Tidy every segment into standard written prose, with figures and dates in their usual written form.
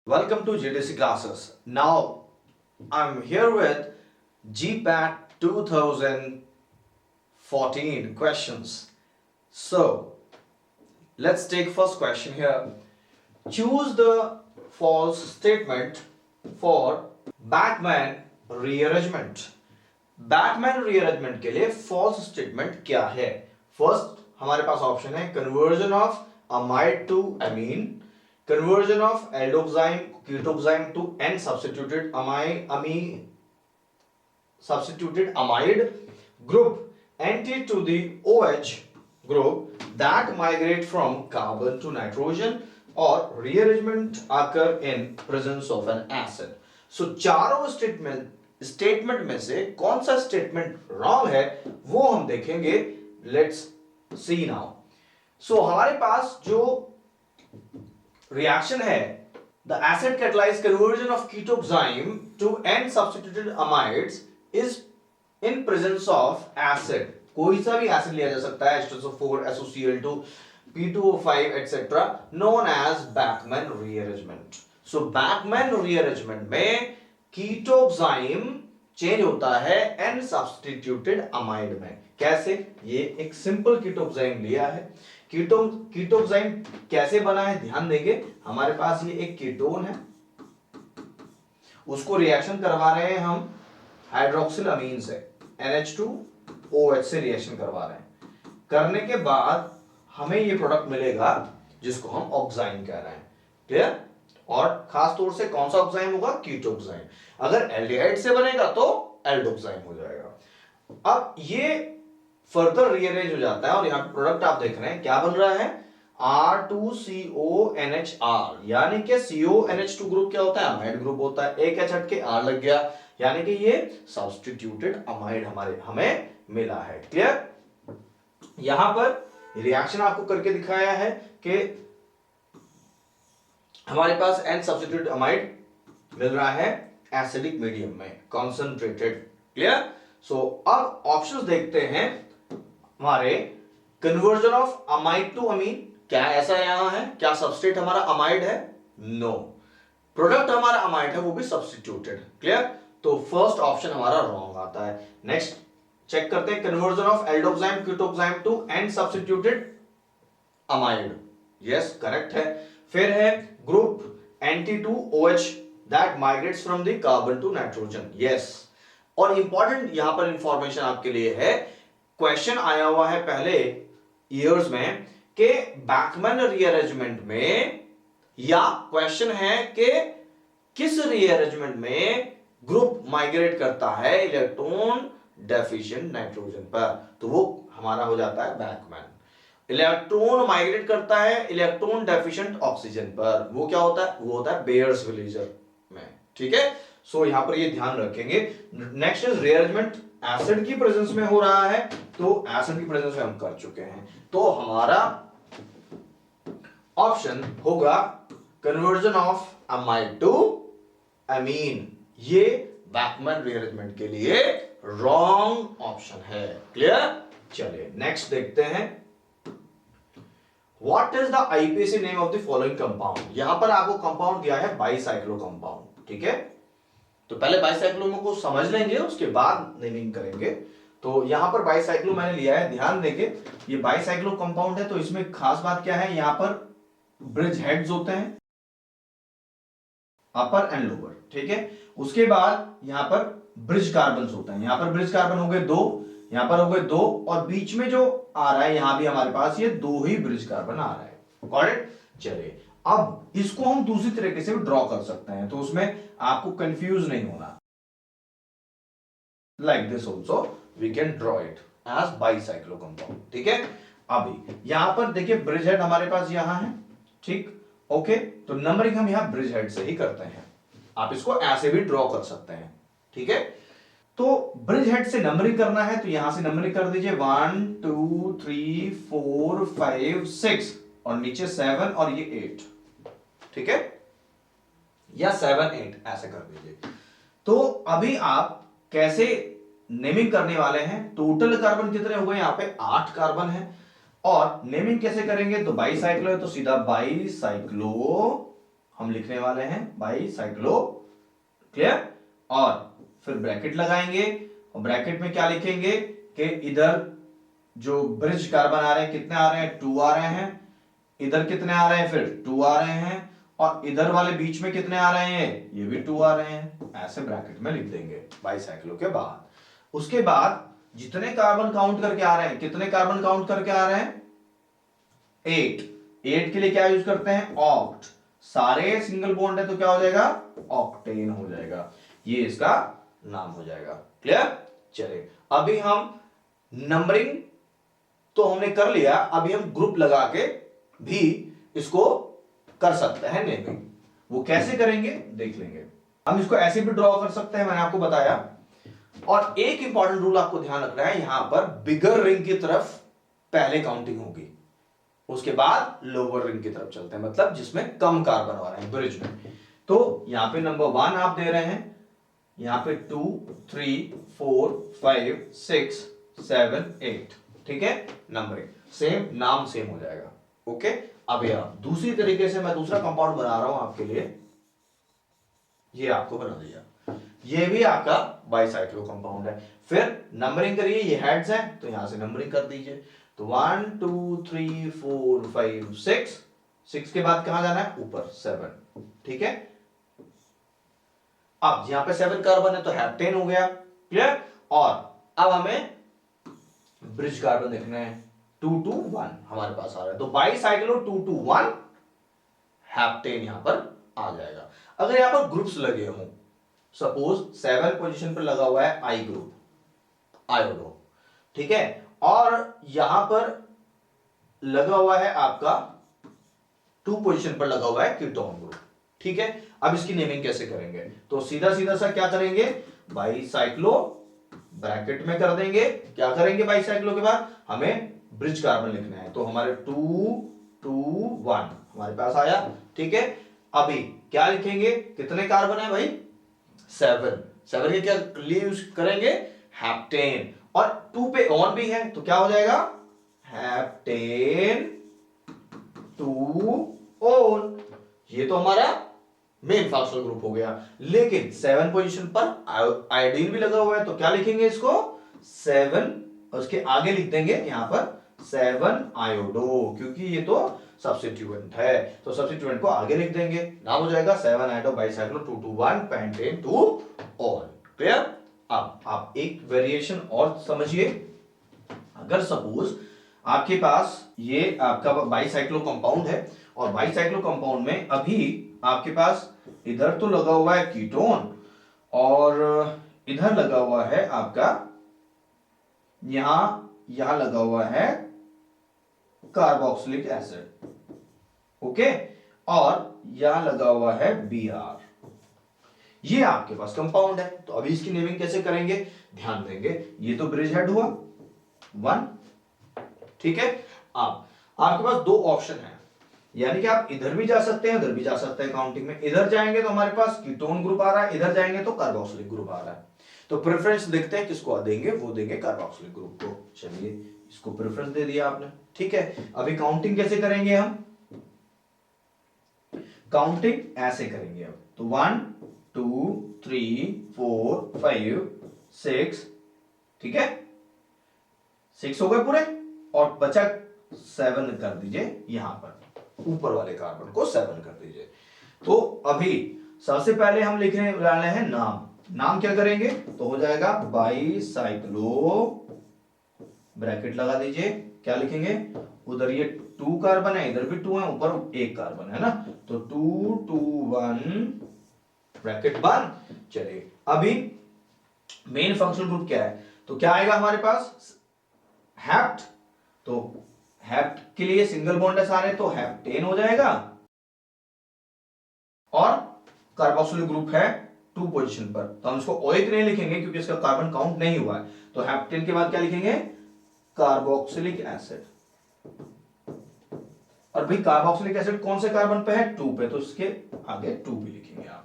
Welcome to GDC classes. Now I'm here with GPAT 2014 questions. So let's take first question here. Choose the false statement for Batman rearrangement. Batman rearrangement के लिए false statement क्या है? First हमारे पास option है conversion of amide to amine, conversion of aldoxime ketoxime to n substituted amide group anti to the OH group that migrate from carbon to nitrogen or rearrangement occur in presence of an acid. So चारों statement में से कौन सा statement wrong है वो हम देखेंगे. Let's see now. सो हमारे पास जो रिएक्शन है the acid catalyse conversion of ketoxime to N substituted amides is in presence of acid. कोई सा भी एसिड लिया जा सकता है H2SO4 SOCl2 P2O5 etc. known as Beckmann rearrangement. So Beckmann rearrangement में कीटोक्साइम चेंज होता है एन सब्स्टिट्यूटेड अमाइड में. कैसे? ये एक सिंपल कीटोक्साइम लिया है. कीटोक्साइम कैसे बना है ध्यान देंगे. हमारे पास ये एक कीटोन है, उसको रिएक्शन करवा रहे हैं हम हाइड्रोक्सिल अमीन से, NH2OH से रिएक्शन करवा रहे हैं. करने के बाद हमें ये प्रोडक्ट मिलेगा जिसको हम ऑक्साइन कह रहे हैं. क्लियर? और खास तौर से कौन सा ऑक्साइन होगा? कीटोक्साइन. अगर एल्डिहाइड से बनेगा तो एल्डोक्साइन हो जाएगा. अब ये फर्दर रीअरेंज हो जाता है और यहाँ पे प्रोडक्ट आप देख रहे हैं क्या बन रहा है R2CONHR, यानी कि CONH2 ग्रुप क्या होता है? अमाइड ग्रुप होता है. एक H हट के R लग गया, यानी कि ये सब्स्टिट्यूटेड अमाइड हमें मिला है. क्लियर? यहां पर रिएक्शन आपको करके दिखाया है कि हमारे पास एन सब्स्टिट्यूटेड अमाइड मिल रहा है एसिडिक मीडियम में कॉन्सेंट्रेटेड. क्लियर? सो अब ऑप्शंस देखते हैं हमारे. कन्वर्जन ऑफ अमाइड टू अमीन, क्या ऐसा यहां है? क्या सबस्ट्रेट हमारा अमाइड है? नो. प्रोडक्ट हमारा अमाइड है, वो भी सब्स्टिट्यूटेड. क्लियर? तो फर्स्ट ऑप्शन हमारा रॉन्ग आता है. नेक्स्ट चेक करते हैं. Conversion of aldoxime ketoxime to N substituted amide, yes correct है. फिर है group Nt2OH that migrates from the carbon to nitrogen, yes. और इंपॉर्टेंट यहां पर इंफॉर्मेशन आपके लिए है, क्वेश्चन आया हुआ है पहले ईयर्स में कि बैकमैन रीअरेंजमेंट में, या क्वेश्चन है कि किस रीअरेंजमेंट में ग्रुप माइग्रेट करता है इलेक्ट्रॉन डेफिशिएंट नाइट्रोजन पर, तो वो हमारा हो जाता है बैकमैन. इलेक्ट्रॉन माइग्रेट करता है इलेक्ट्रॉन डेफिशिएंट ऑक्सीजन पर, वो क्या होता है? वो होता है बेयर्स विलेजर में. ठीक है? सो यहां पर ये ध्यान रखेंगे. नेक्स्ट इज रीअरेंजमेंट एसिड की प्रेजेंस में हो रहा है, तो एसिड की प्रेजेंस में हम कर चुके हैं, तो हमारा ऑप्शन होगा कन्वर्जन ऑफ अमाइड टू अमीन. ये बैकमैन रीअरेंजमेंट के लिए रॉन्ग ऑप्शन है. क्लियर? चलिए नेक्स्ट देखते हैं. What is the IPC name of the following compound. यहां पर आपको कंपाउंड दिया है बाईसाइक्लो कंपाउंड. ठीक है? तो पहले बाईसाइक्लो को समझ लेंगे, उसके बाद नेमिंग करेंगे. तो यहां पर बाईसाइक्लो मैंने लिया है, ध्यान देंगे. ये बाईसाइक्लो कंपाउंड है, तो इसमें खास बात क्या है, यहां पर ब्रिज हेड्स होते हैं, अपर एंड लोअर. ठीक है? उसके बाद यहां पर ब्रिज कार्बन होते हैं. यहां पर ब्रिज कार्बन हो गए 2, यहां पर हो गए 2, और बीच में जो आ रहा है यहां भी हमारे पास ये 2 ही ब्रिज कार्बन आ रहा है. करेक्ट? चलिए अब इसको हम दूसरी तरीके से भी ड्रॉ कर सकते हैं, तो उसमें आपको कंफ्यूज नहीं होना. Like this also we can draw it as bicyclo compound. ठीक है? अभी यहां पर देखिए ब्रिज हेड हमारे पास यहां है. ठीक? ओके, तो नंबरिंग हम यहां ब्रिज हेड से ही करते हैं. आप इसको ऐसे भी ड्रॉ कर सकते हैं. ठीक है? तो ब्रिज हेड से नंबरिंग करना है, तो यहां से नंबरिंग कर दीजिए 1 2 3 4 5 6 और नीचे 7 और ये 8. ठीक है? या 7 8 ऐसे कर दीजिए. तो अभी आप कैसे नेमिंग करने वाले हैं? टोटल कार्बन कितने हो गए? यहां पे 8 कार्बन है. और नेमिंग कैसे करेंगे? तो बाईसाइक्लो है तो सीधा बाईसाइक्लो हम लिखने वाले हैं बाई साइक्लो, क्लियर, और फिर ब्रैकेट लगाएंगे और ब्रैकेट में क्या लिखेंगे कि इधर जो ब्रिज कार्बन आ रहे हैं कितने आ रहे हैं, 2 आ रहे हैं, इधर कितने आ रहे हैं, फिर 2 आ रहे हैं, और इधर वाले बीच में कितने आ रहे हैं, ये भी 2 आ रहे हैं, ऐसे ब्रैकेट में लिख देंगे बाईसाइक्लो के बाद। उसके बाद जितने कार्बन काउंट करके आ रहे हैं, कितने कार्बन काउंट करके आ रहे हैं, 8। 8 के लिए क्या यूज करते हैं, ऑक्ट, सारे सिंगल बॉन्ड है तो क्या हो जाएगा, ऑक्टेन हो जाएगा, ये इसका नाम हो जाएगा, क्लियर। चलिए अभी हम नंबरिंग तो हमने कर लिया, अभी हम ग्रुप लगा के भी इसको कर सकते हैं नेमिंग। वो कैसे करेंगे देख लेंगे। हम इसको ऐसे भी ड्रॉ कर सकते हैं, मैंने आपको बताया। और एक इंपॉर्टेंट रूल आपको ध्यान रखना है, यहां पर बिगर रिंग की तरफ पहले काउंटिंग होगी, उसके बाद लोअर रिंग की तरफ चलते हैं, मतलब जिसमें कम कार्बन आ रहे हैं ब्रिज में। तो यहां पे नंबर 1 आप दे रहे हैं, यहां पे 2 3 4 5 6 7 8, ठीक है, नंबरिंग सेम, नाम सेम हो जाएगा, ओके। अब आप दूसरी तरीके से मैं दूसरा कंपाउंड बना रहा हूं आपके लिए, ये आपको बना दिया, ये भी आपका बाईसाइक्लो कंपाउंड है। फिर नंबरिंग करिए, ये हेड्स हैं तो यहां से नंबरिंग कर दीजिए, तो 1 2 3 4 5 6, 6 के बाद कहां जाना है, ऊपर 7, ठीक है। अब यहां पे 7 कार्बन है तो हेप्टेन हो गया, क्लियर। और अब हमें ब्रिज कार्बन देखना है, 2 2 1 हमारे पास आ रहा है, तो बाईसाइक्लो 2 2 1 हेप्टेन यहां पर आ जाएगा। अगर यहां पर ग्रुप्स लगे हों, सपोज 7 पोजीशन पर लगा हुआ है आई ग्रुप, आयोडो, ठीक है, और यहां पर लगा हुआ है आपका 2 पोजीशन पर लगा हुआ है कीटोन ग्रुप, ठीक है। अब इसकी नेमिंग कैसे करेंगे, तो सीधा सीधा सा क्या करेंगे, बाईसाइक्लो ब्रैकेट में कर देंगे, क्या करेंगे बाईसाइक्लो के बाद हमें ब्रिज कार्बन लिखना है, तो हमारे 2 2 1 हमारे पास आया, ठीक है। अभी क्या लिखेंगे, कितने कार्बन है भाई, 7, 7 के क्या लिए यूज करेंगे, हेप्टेन, और 2 पे ऑन भी है तो क्या हो जाएगा, हेप्टेन 2 ऑन, ये तो हमारा मेन फॉस्फोरस ग्रुप हो गया। लेकिन 7 पोजीशन पर आयोडीन भी लगा हुआ है तो क्या लिखेंगे इसको, 7, उसके आगे लिख देंगे यहां पर 7 आयोडो, क्योंकि ये तो सब्स्टिट्यूएंट है, तो सब्स्टिट्यूएंट को आगे लिख देंगे, नाम हो जाएगा 7 iodo bicyclo 2 2 1 pentane 2 all, clear. अब आप एक वेरिएशन और समझिए, अगर सपोज आपके पास ये आपका बाईसाइक्लो कंपाउंड है, और बाईसाइक्लो कंपाउंड में अभी आपके पास इधर तो लगा हुआ है कीटोन, और इधर लगा हुआ है आपका, यहां लगा हुआ है कार्बोक्सिलिक एसिड, ओके, और यहां लगा हुआ है Br, ये आपके पास कंपाउंड है। तो अभी इसकी नेमिंग कैसे करेंगे, ध्यान देंगे, ये तो ब्रिज हेड हुआ 1, ठीक है। अब आपके पास 2 ऑप्शन है, यानी कि आप इधर भी जा सकते हैं, उधर भी जा सकते हैं काउंटिंग में, इधर जाएंगे तो हमारे पास कीटोन ग्रुप आ रहा है, इधर जाएंगे तो कार्बोक्सिलिक ग्रुप आ रहा है, तो प्रेफरेंस देखते हैं किसको देंगे, वो देंगे कार्बोक्सिलिक ग्रुप को। चलिए इसको प्रेफरेंस दे दिया आपने, ठीक है। अभी काउंटिंग कैसे करेंगे हम, काउंटिंग ऐसे करेंगे अब, तो 1 2 3 4 5 6, ठीक है, 6 हो गए पूरे, और बचा 7 कर दीजिए, यहां पर ऊपर वाले कार्बन को 7 कर दीजिए। तो अभी सबसे पहले हम लिखने वाले हैं नाम, नाम क्या करेंगे, तो हो जाएगा बाईसाइक्लो, ब्रैकेट लगा दीजिए, क्या लिखेंगे, उधर ये 2 कार्बन है, इधर भी 2 है, ऊपर 1 कार्बन है ना, तो 2 2 1 ब्रैकेट बंद। चलिए अभी मेन फंक्शनल ग्रुप क्या है, तो क्या आएगा हमारे पास, हेप्ट, तो हेप्ट के लिए सिंगल बॉन्ड है सारे, तो हेप्टेन हो जाएगा, और कार्बोक्सिलिक ग्रुप है 2 पोजीशन पर, तो हम इसको ओइक नहीं लिखेंगे क्योंकि इसका कार्बन काउंट नहीं हुआ है, तो हेप्टेन के बाद क्या लिखेंगे, कार्बोक्सिलिक एसिड, और भाई कार्बोक्सिलिक एसिड कौन से कार्बन पे है, 2 पे, तो इसके आगे 2 भी लिखेंगे आप,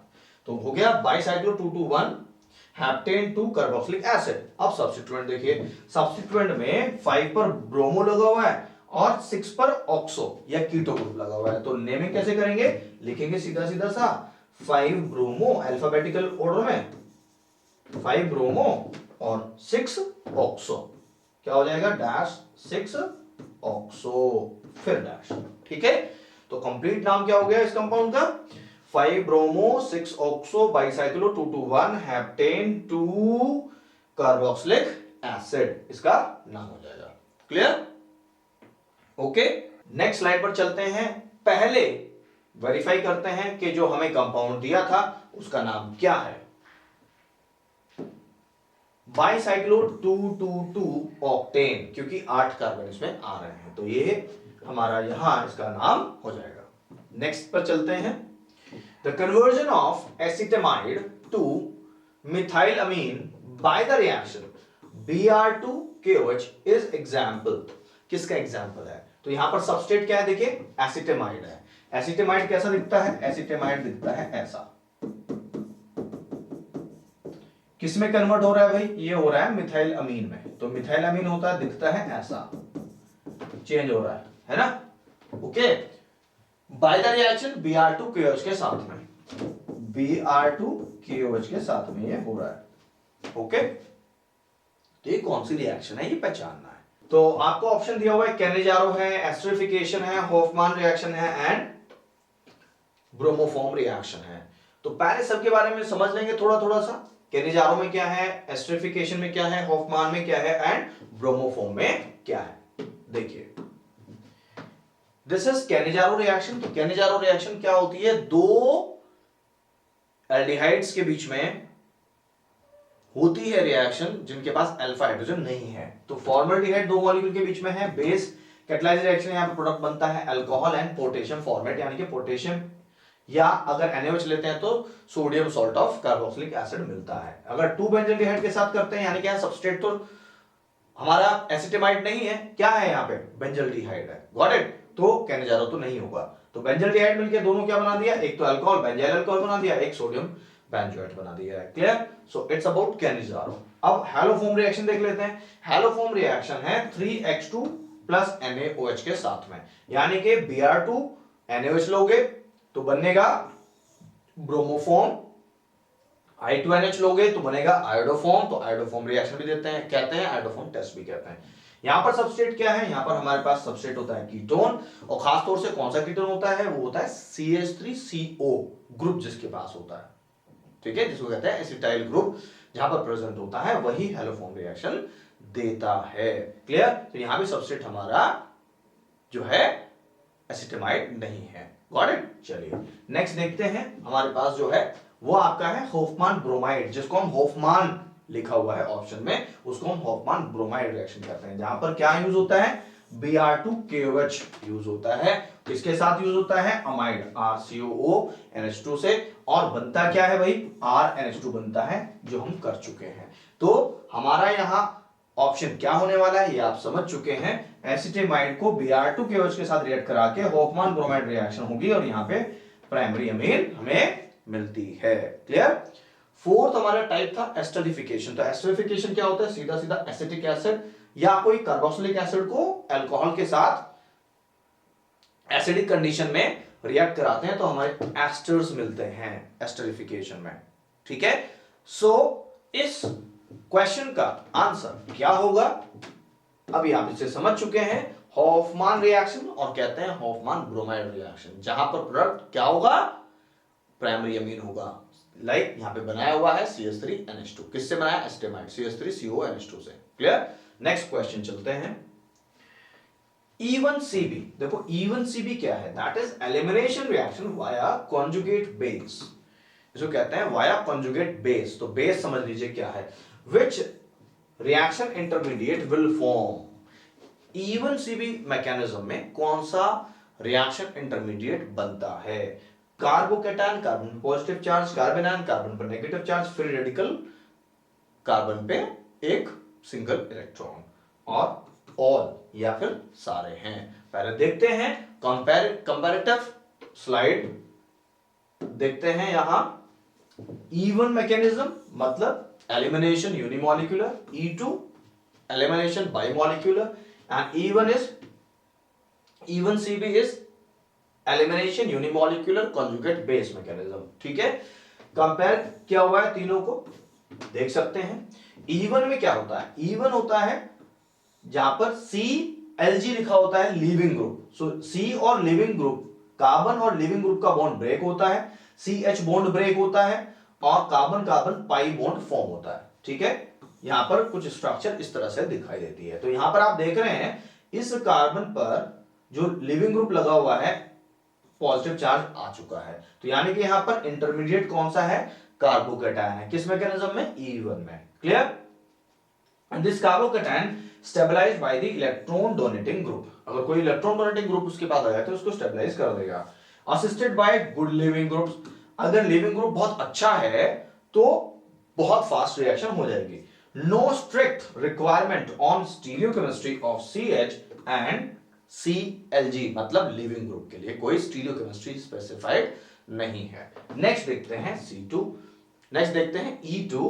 तो हो गया बाईसाइक्लो 2 2 1 हेप्टेन 2 कार्बोक्सिलिक एसिड। अब सब्स्टिट्यूएंट देखिए, सब्स्टिट्यूएंट में 5 पर ब्रोमो लगा हुआ है और 6 पर ऑक्सो या कीटो ग्रुप लगा हुआ है। तो नेमिंग कैसे करेंगे, लिखेंगे सीधा सीधा सा 5 ब्रोमो अल्फाबेटिकल ऑर्डर में, 5 ब्रोमो और 6 ऑक्सो, क्या हो जाएगा डैश 6 ऑक्सो फिर डैश। ठीक है, तो कंप्लीट नाम क्या हो गया इस कंपाउंड का, 5 bromo 6 oxo bicyclo 221 heptane 2 carboxylic acid, इसका नाम हो जाएगा। Clear, okay. नेक्स्ट स्लाइड पर चलते हैं। पहले वेरीफाई करते हैं कि जो हमें कंपाउंड दिया था उसका नाम क्या है। बाइसाइक्लो 222 ऑक्टेन, क्योंकि 8 कार्बन इसमें आ रहे हैं, तो ये हमारा यहां इसका नाम हो जाएगा। नेक्स्ट पर चलते हैं। The conversion of acetamide to methylamine by the reaction Br2KOH is example, किसका एग्जाम्पल है, तो यहां पर सबस्ट्रेट क्या है, देखिए एसिटेमाइड है। एसिटेमाइड कैसा दिखता है, एसिटेमाइड दिखता है ऐसा। किसमें कन्वर्ट हो रहा है भाई, ये हो रहा है मिथाइल अमीन में, तो मिथाइल अमीन होता है दिखता है ऐसा, चेंज हो रहा है ना। Okay, bye the reaction Br2KOH के साथ में, Br2KOH के साथ में ये हो रहा है। ओके, तो ये कौन सी रिएक्शन है ये पहचानना है। तो आपको ऑप्शन दिया हुआ है कैनिजारो है, एस्टरिफिकेशन है, होफमान रिएक्शन है एंड ब्रोमोफॉर्म रिएक्शन है। तो पहले सबके बारे में समझ लेंगे थोड़ा थोड़ा सा, कैनिजारो में क्या है, एस्टरिफिकेशन में क्या है, होफमान में क्या है एंड ब्रोमोफॉर्म में क्या है। देखिए दिस इज कैनिजारो रिएक्शन। तो कैनिजारो रिएक्शन क्या होती है, दो एल्डिहाइड्स के बीच में होती है रिएक्शन जिनके पास अल्फा हाइड्रोजन नहीं है। तो फॉर्मल्डिहाइड दो मॉलिक्यूल के बीच में है, बेस कैटालाइज रिएक्शन, यहां पे प्रोडक्ट बनता है अल्कोहल एंड पोटेशियम फॉर्मेट, यानी कि पोटेशियम या अगर NaOH लेते हैं तो sodium salt of carboxylic acid मिलता है। अगर 2 बेंजल्डिहाइड के साथ करते हैं, यानी कि सबस्ट्रेट तो हमारा एसिटेमाइड नहीं है, क्या है यहाँ पे बेंजल्डिहाइड है, गॉट इट, तो कैनिजारो तो नहीं होगा। तो बेंजल्डिहाइड मिलकर दोनों क्या बना दिया, एक तो अल्कोहल बेंजाइल अल्कोहल बना दिया, एक सोडियम बेंजोएट बना दिया है। Clear, so it's about Cannizzaro. अब हैलोफॉर्म रिएक्शन देख लेते हैं। हैलोफॉर्म रिएक्शन है 3H2 प्लस NaOH के साथ में, यानी कि Br2 NaOH लोगे तो बनेगा ब्रोमोफॉर्म, I2NH लोगे तो बनेगा आयोडोफॉर्म, तो आयोडोफॉर्म रिएक्शन भी देते हैं, कहते हैं आयोडोफॉर्म टेस्ट भी कहते हैं। यहां पर सबस्ट्रेट क्या है, यहां पर हमारे पास सबस्ट्रेट होता है कीटोन, और खास तौर से कौन सा कीटोन होता है, वो होता है CH3CO ग्रुप जिसके पास होता है, ठीक है, जिसको कहते हैं एसिटाइल ग्रुप, जहां पर प्रेजेंट होता है वही हैलोफॉर्म रिएक्शन देता है। क्लियर, तो यहां भी सबस्ट्रेट हमारा जो है एसिटेमाइड नहीं है, गॉट इट। चलिए नेक्स्ट देखते हैं, हमारे पास जो है वो आपका है होफमान ब्रोमाइड, जिसको हम होफमान लिखा हुआ है ऑप्शन में, उसको हम होफमान ब्रोमाइड रिएक्शन कहते हैं, जहां पर क्या यूज होता है, Br2KOH यूज होता है, किसके साथ यूज होता है, अमाइड RCOONH2 से, और बनता क्या है भाई, RNH2 बनता है, जो हम कर चुके हैं। तो हमारा यहां ऑप्शन क्या होने वाला है ये आप समझ चुके हैं, एसिटेमाइड को Br2KOH के साथ रिएक्ट करा के होफमान ब्रोमाइड रिएक्शन होगी और यहां पे प्राइमरी अमीन हमें मिलती है। क्लियर। फोर्थ हमारा टाइप था एस्टरिफिकेशन। तो एस्टरिफिकेशन क्या होता है, सीधा सीधा एसिटिक एसिड या कोई कार्बोक्सिलिक एसिड को अल्कोहल के साथ एसिडिक कंडीशन में रिएक्ट कराते हैं तो हमारे एस्टर्स मिलते हैं एस्टरिफिकेशन में, ठीक है। सो इस क्वेश्चन का आंसर क्या होगा, अभी आप इसे समझ चुके हैं, हॉफमान रिएक्शन, और कहते हैं हॉफमान ब्रोमाइड रिएक्शन, जहां पर प्रोडक्ट क्या होगा, प्राइमरी अमीन होगा। लाइक यहां पे बनाया हुआ है CH3NH2, किससे बनाया, एस्टेमाइड CH3CONH2 से। क्लियर। नेक्स्ट क्वेश्चन चलते हैं। E1CB, देखो E1CB क्या है, that is elimination reaction via conjugate base, इसको कहते हैं वाया कॉन्जुगेट बेस। तो बेस समझ लीजिए क्या है, which reaction intermediate will form, E1CB mechanism में कौन सा रिएक्शन इंटरमीडिएट बनता है, carbocation carbon positive charge, carbanion carbon पर negative charge, free radical carbon पे एक सिंगल इलेक्ट्रॉन, और ऑल या फिर सारे हैं। पहले देखते हैं कंपैरेटिव स्लाइड, देखते हैं यहां E1 मैकेनिज्म मतलब elimination unimolecular, E2 elimination bimolecular, and E1 is Even CB is elimination unimolecular conjugate base mechanism. ठीक है, कंपेयर क्या हुआ है तीनों को देख सकते हैं। E1 में क्या होता है, E1 होता है जहां पर CLG लिखा होता है लीविंग ग्रुप। सो C और लिविंग ग्रुप, कार्बन और लिविंग ग्रुप का बॉन्ड ब्रेक होता है, CH बॉन्ड ब्रेक होता है और carbon carbon pi bond form होता है। ठीक है, यहां पर कुछ स्ट्रक्चर इस तरह से दिखाई देती है। तो यहां पर आप देख रहे हैं इस कार्बन पर जो लिविंग ग्रुप लगा हुआ है पॉजिटिव चार्ज आ चुका है, तो यानी कि यहां पर इंटरमीडिएट कौन सा है, कार्बोकैटायन है। किस मैकेनिज्म में, E1 में। Clear. And this carbocation stabilised by the electron donating group. अगर कोई इलेक्ट्रॉन डोनेटिंग ग्रुप उसके पास आ जाए तो उसको स्टेबलाइज कर देगा। Assisted by good leaving groups. अगर लिविंग ग्रुप बहुत अच्छा है तो बहुत फास्ट रिएक्शन हो जाएगी। No strict requirement on stereochemistry of CH and CLG, मतलब लिविंग ग्रुप के लिए कोई स्टीरियोकेमिस्ट्री स्पेसिफाइड नहीं है। नेक्स्ट देखते हैं C2। नेक्स्ट देखते हैं E2।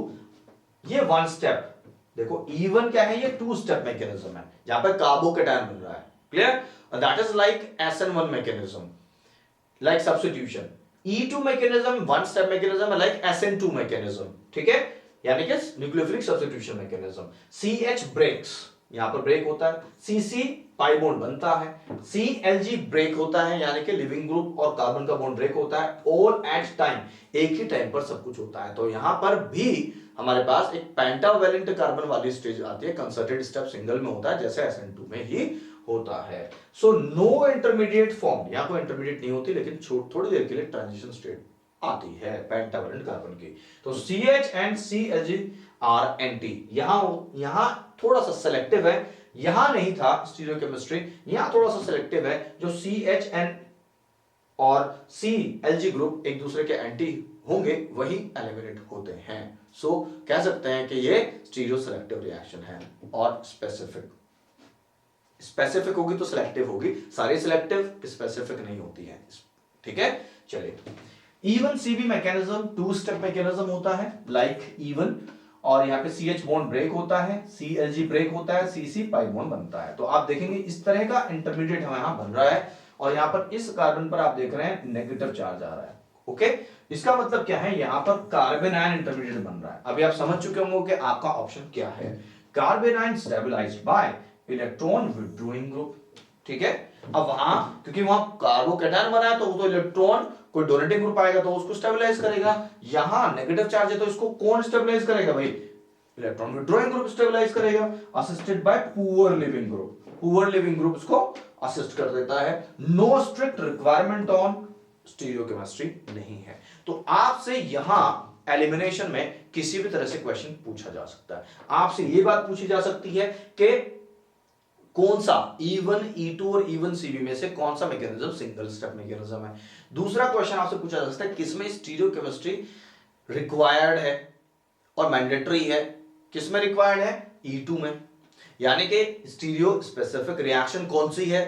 ये वन स्टेप, देखो E1 क्या है, ये टू स्टेप मैकेनिज्म है जहां पर कार्बोकैटायन बन रहा है। Clear, that is like SN1 mechanism, like substitution. E2 mechanism one step mechanism है, लाइक SN2 मैकेनिज्म। ठीक है, यानी कि nucleophilic substitution mechanism. CH breaks, यहां पर ब्रेक होता है, CC पाई बॉन्ड बनता है, CLG ब्रेक होता है यानी कि लिविंग ग्रुप और कार्बन का बॉन्ड ब्रेक होता है। ऑल एट टाइम, एक ही टाइम पर सब कुछ होता है। तो यहां पर भी हमारे पास एक पेंटावैलेंट कार्बन वाली स्टेज आती है, कंसर्टेड स्टेप सिंगल में होता है जैसे SN2 में ही होता है। सो नो इंटरमीडिएट फॉर्म, यहां कोई इंटरमीडिएट नहीं होती, लेकिन थोड़ी देर के लिए ट्रांजिशन स्टेट आती है पेंटावैलेंट कार्बन की। तो CH and CLG are anti. यहां थोड़ा सा सेलेक्टिव है, यहां नहीं था स्टीरियोकेमिस्ट्री, यहां थोड़ा सा सिलेक्टिव है। जो CHN और CLG ग्रुप एक दूसरे के एंटी होंगे वही एलिमिनेट होते हैं। सो कह सकते हैं कि ये स्टीरियो सेलेक्टिव रिएक्शन है। और स्पेसिफिक होगी तो सिलेक्टिव होगी, सारी सिलेक्टिव स्पेसिफिक नहीं होती है। ठीक है, चलिए। E1 CB mechanism two step mechanism होता है, लाइक E1, और यहाँ पे CH बॉन्ड ब्रेक होता है, CLG ब्रेक होता है, CC पाई बॉन्ड बनता है। तो आप देखेंगे इस तरह का इंटरमीडिएट हमें यहाँ बन रहा है, और यहाँ पर इस कार्बन पर आप देख रहे हैं नेगेटिव चार्ज आ रहा है। ओके, इसका मतलब क्या है, यहाँ पर कार्बन आयन इंटरमीडिएट बन रहा है। अभी आप समझ चुके होंगे कि आपका ऑप्शन क्या है, carbon ion stabilised by electron withdrawing group. ठीक है, अब वहां क्योंकि वहां कार्बोकैटायन बना है तो वो तो इलेक्ट्रॉन कोई डोनेटिंग ग्रुप आएगा तो उसको स्टेबलाइज करेगा। यहां नेगेटिव चार्ज है तो इसको कौन स्टेबलाइज करेगा भाई, इलेक्ट्रॉन विथड्रॉइंग ग्रुप स्टेबलाइज करेगा, assisted by poor leaving group. Poor leaving group इसको असिस्ट कर देता है। No strict requirement on stereochemistry नहीं है। तो आपसे यहां एलिमिनेशन में किसी भी तरह से क्वेश्चन पूछा जा सकता है। आपसे यह बात पूछी जा सकती है कि कौन सा E1, E2 और E1 CB में से कौन सा मैकेनिज्म सिंगल स्टेप मैकेनिज्म है। दूसरा क्वेश्चन आपसे पूछा जा सकता है किसमें स्टीरियोकेमिस्ट्री रिक्वायर्ड है और मैंडेटरी है, किसमें रिक्वायर्ड है, E2 में। यानी कि स्टीरियो स्पेसिफिक रिएक्शन कौन सी है,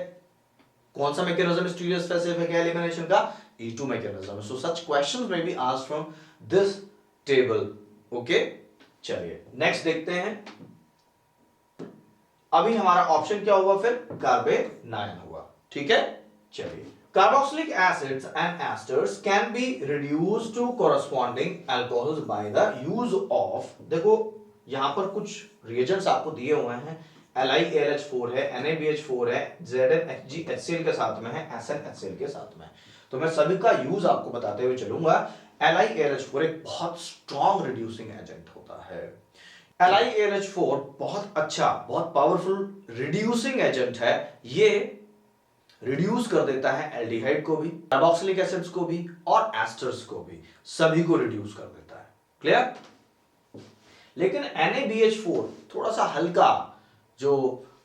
कौन सा मैकेनिज्म स्टीरियो स्पेसिफिक है एलिमिनेशन का, E2 mechanism. So such questions may be asked from this table. Okay, चलिए नेक्स्ट देखते हैं। अभी हमारा ऑप्शन क्या हुआ, फिर कार्बेनायन हुआ। ठीक है, चलिए। Carboxylic acids and esters can be reduced to corresponding alcohols by the use of, देखो यहां पर कुछ रिएजेंट्स आपको दिए हुए हैं, LiAlH4 है, NaBH4 है, ZnHgHCl के साथ में है, SnHCl के साथ में। तो मैं सभी का यूज आपको बताते हुए चलूंगा। LiAlH4 एक बहुत स्ट्रॉन्ग रिड्यूसिंग एजेंट होता है। LiAlH4 बहुत अच्छा, बहुत पावरफुल रिड्यूसिंग एजेंट है। ये रिड्यूस कर देता है एल्डिहाइड को भी, कार्बोक्सिलिक एसिड्स को भी और एस्टर्स को भी, सभी को रिड्यूस कर देता है। क्लियर। लेकिन NaBH4 थोड़ा सा हल्का जो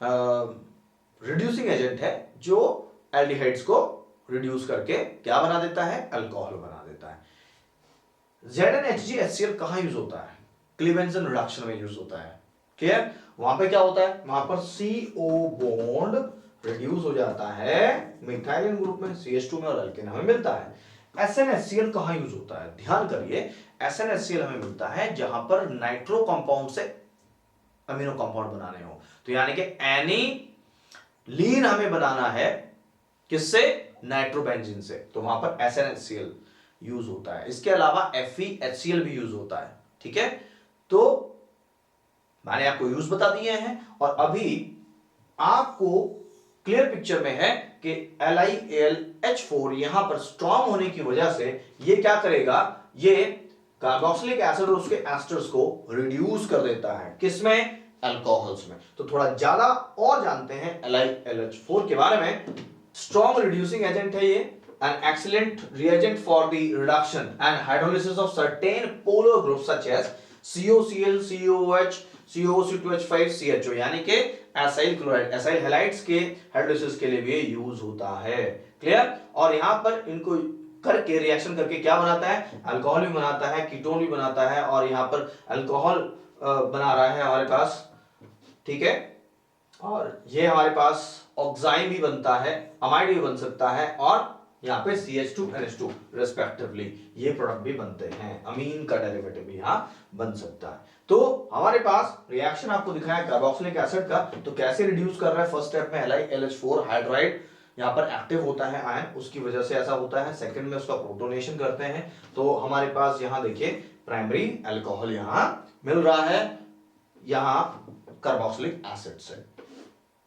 रिड्यूसिंग एजेंट है, जो एल्डिहाइड्स को रिड्यूस करके क्या बना देता है, अल्कोहल बना देता है। ZnHgHCl कहां यूज होता है, क्लीवेंसन रिडक्शन में यूज होता है। क्लियर, वहां पे क्या होता है, वहां पर CO बॉन्ड रिड्यूस हो जाता है मिथाइलिन ग्रुप में, CH2 में, और अल्केन हमें मिलता है। SnHCl कहां यूज होता है, ध्यान करिए, SnHCl हमें मिलता है जहां पर नाइट्रो कंपाउंड से अमीनो कंपाउंड बनाने हो। तो यानी कि एनिलीन हमें बनाना है किससे? नाइट्रोबेंजीन से। तो वहां पर SnHCl यूज होता है। इसके अलावा FeHCl भी यूज होता है। ठीक है, तो मैंने आपको यूज बता दिए हैं और अभी आपको क्लियर पिक्चर में है कि LiAlH4 यहां पर स्ट्रॉन्ग होने की वजह से ये क्या करेगा, ये कार्बोक्सिलिक एसिड और उसके एस्टर्स को रिड्यूस कर देता है। किसमें? अल्कोहल्स में। तो थोड़ा ज्यादा और जानते हैं LiLH4 के बारे में। स्ट्रॉन्ग रिड्यूसिंग एजेंट है ये, an excellent reagent for the reduction and hydrolysis of certain polar groups such as COCl, COOH, COC2H5, CHO, यानी कि एसाइल क्लोराइड, एसाइल हैलाइड्स के हाइड्रोलिसिस के लिए भी यूज होता है। क्लियर? और यहां पर इनको करके रिएक्शन करके क्या बनाता है? अल्कोहल भी बनाता है, कीटोन भी बनाता है, और यहां पर अल्कोहल बना रहा है हमारे पास। ठीक है, और ये हमारे पास ऑक्साइन भी बनता है, अमाइड भी बन सकता है, और यहाँ पे CH2NH2 रेस्पेक्टिवली ये प्रोडक्ट भी बनते हैं। अमीन का डेरिवेटिव भी यहाँ बन सकता है। तो हमारे पास रिएक्शन आपको दिखाया कार्बोक्सिलिक एसिड का, तो कैसे रिड्यूस कर रहा है? फर्स्ट स्टेप में LiLH4 हाइड्राइड यहाँ पर एक्टिव होता है आयन, उसकी वजह से ऐसा होता है। सेकंड में उसका प्रोटोनेशन करते हैं, तो हमारे पास यहाँ देखिए प्राइमरी अल्कोहल यहाँ मिल रहा है, यहाँ कार्बोक्सिलिक एसिड से।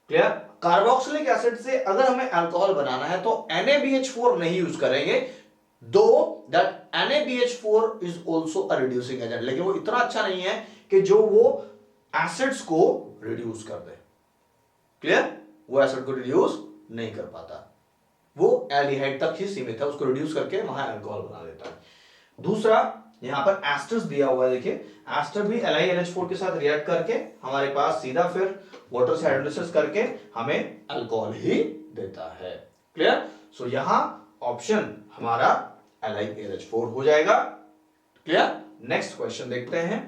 क्लियर? कार्बोक्सिलिक एसिड से अगर हमें अल्कोहल बनाना है तो NaBH4 नहीं यूज करेंगे, दो that NaBH4 is also a reducing agent, लेकिन वो इतना अच्छा नहीं है कि जो वो एसिड्स को रिड्यूस कर दे। क्लियर? वो एसिड को रिड्यूस नहीं कर पाता, वो एल्डिहाइड तक ही सीमित है, उसको रिड्यूस करके वहां अल्कोहल बना देता है। दूसरा यहां पर एस्टर्स दिया हुआ है, देखिए एस्टर भी LiLH4 के साथ रिएक्ट करके हमारे पास सीधा फिर वाटर से हाइड्रोलिसिस करके हमें अल्कोहल ही देता है। क्लियर? सो यहां ऑप्शन हमारा LiLH4 हो जाएगा। क्लियर? नेक्स्ट क्वेश्चन देखते हैं।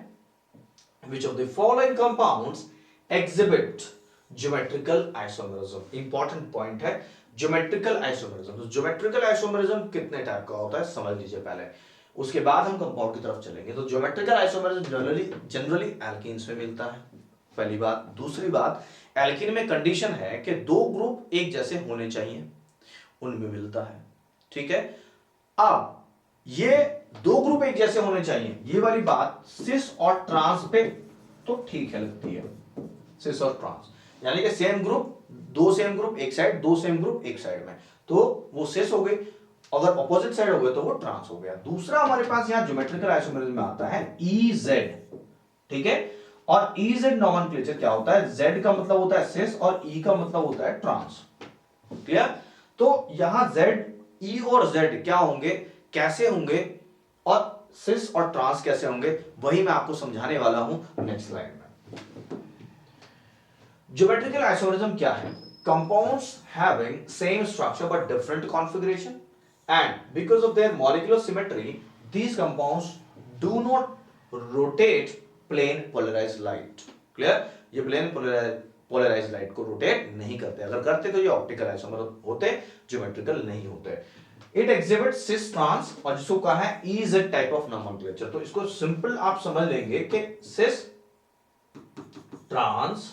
Which of the following compounds exhibit geometrical isomerism? Important point है ज्योमेट्रिकल आइसोमेरिज्म। तो ज्योमेट्रिकल आइसोमेरिज्म कितने टाइप का होता है समझ लीजिए पहले, उसके बाद हम कंपाउंड की तरफ चलेंगे। तो ज्योमेट्रिकल आइसोमेरिज्म जनरली एल्कीन्स में मिलता है, पहली बात। दूसरी बात, एल्कीन में कंडीशन है कि दो ग्रुप एक जैसे होने चाहिए, उनमें मिलता है। ठीक है, अब ये दो ग्रुप एक जैसे होने चाहिए, ये वाली बात सिस और ट्रांस पे तो ठीक है लगती है। सिस और ट्रांस यानी कि सेम ग्रुप, दो सेम ग्रुप एक साइड, दो सेम ग्रुप एक साइड में, तो वो सिस हो गई। अगर ऑपोजिट साइड हो गए तो वो ट्रांस हो गया। दूसरा हमारे पास यहां ज्योमेट्रिकल आइसोमेरिज्म में आता है EZ। ठीक है, और EZ नोमेनक्लेचर क्या होता है? Z का मतलब होता है सिस और E का मतलब होता है ट्रांस। क्लियर? तो यहां Z, E और Z क्या होंगे, कैसे होंगे, और सिस और ट्रांस कैसे होंगे, वही मैं आपको समझाने वाला हूं नेक्स्ट स्लाइड में। ज्योमेट्रिकल आइसोमेरिज्म क्या है? Compounds having same structure but different configuration, and because of their molecular symmetry, these compounds do not rotate plane polarized light. Clear? ये प्लेन पोलराइज्ड लाइट को रोटेट नहीं करते, अगर करते तो ये ऑप्टिकल आइसोमर होते, ज्योमेट्रिकल नहीं होते। इट एग्जिबिट सिस ट्रांस, और जिसको कहा है EZ टाइप ऑफ नोमेनक्लेचर। तो इसको सिंपल आप समझ लेंगे कि सिस ट्रांस,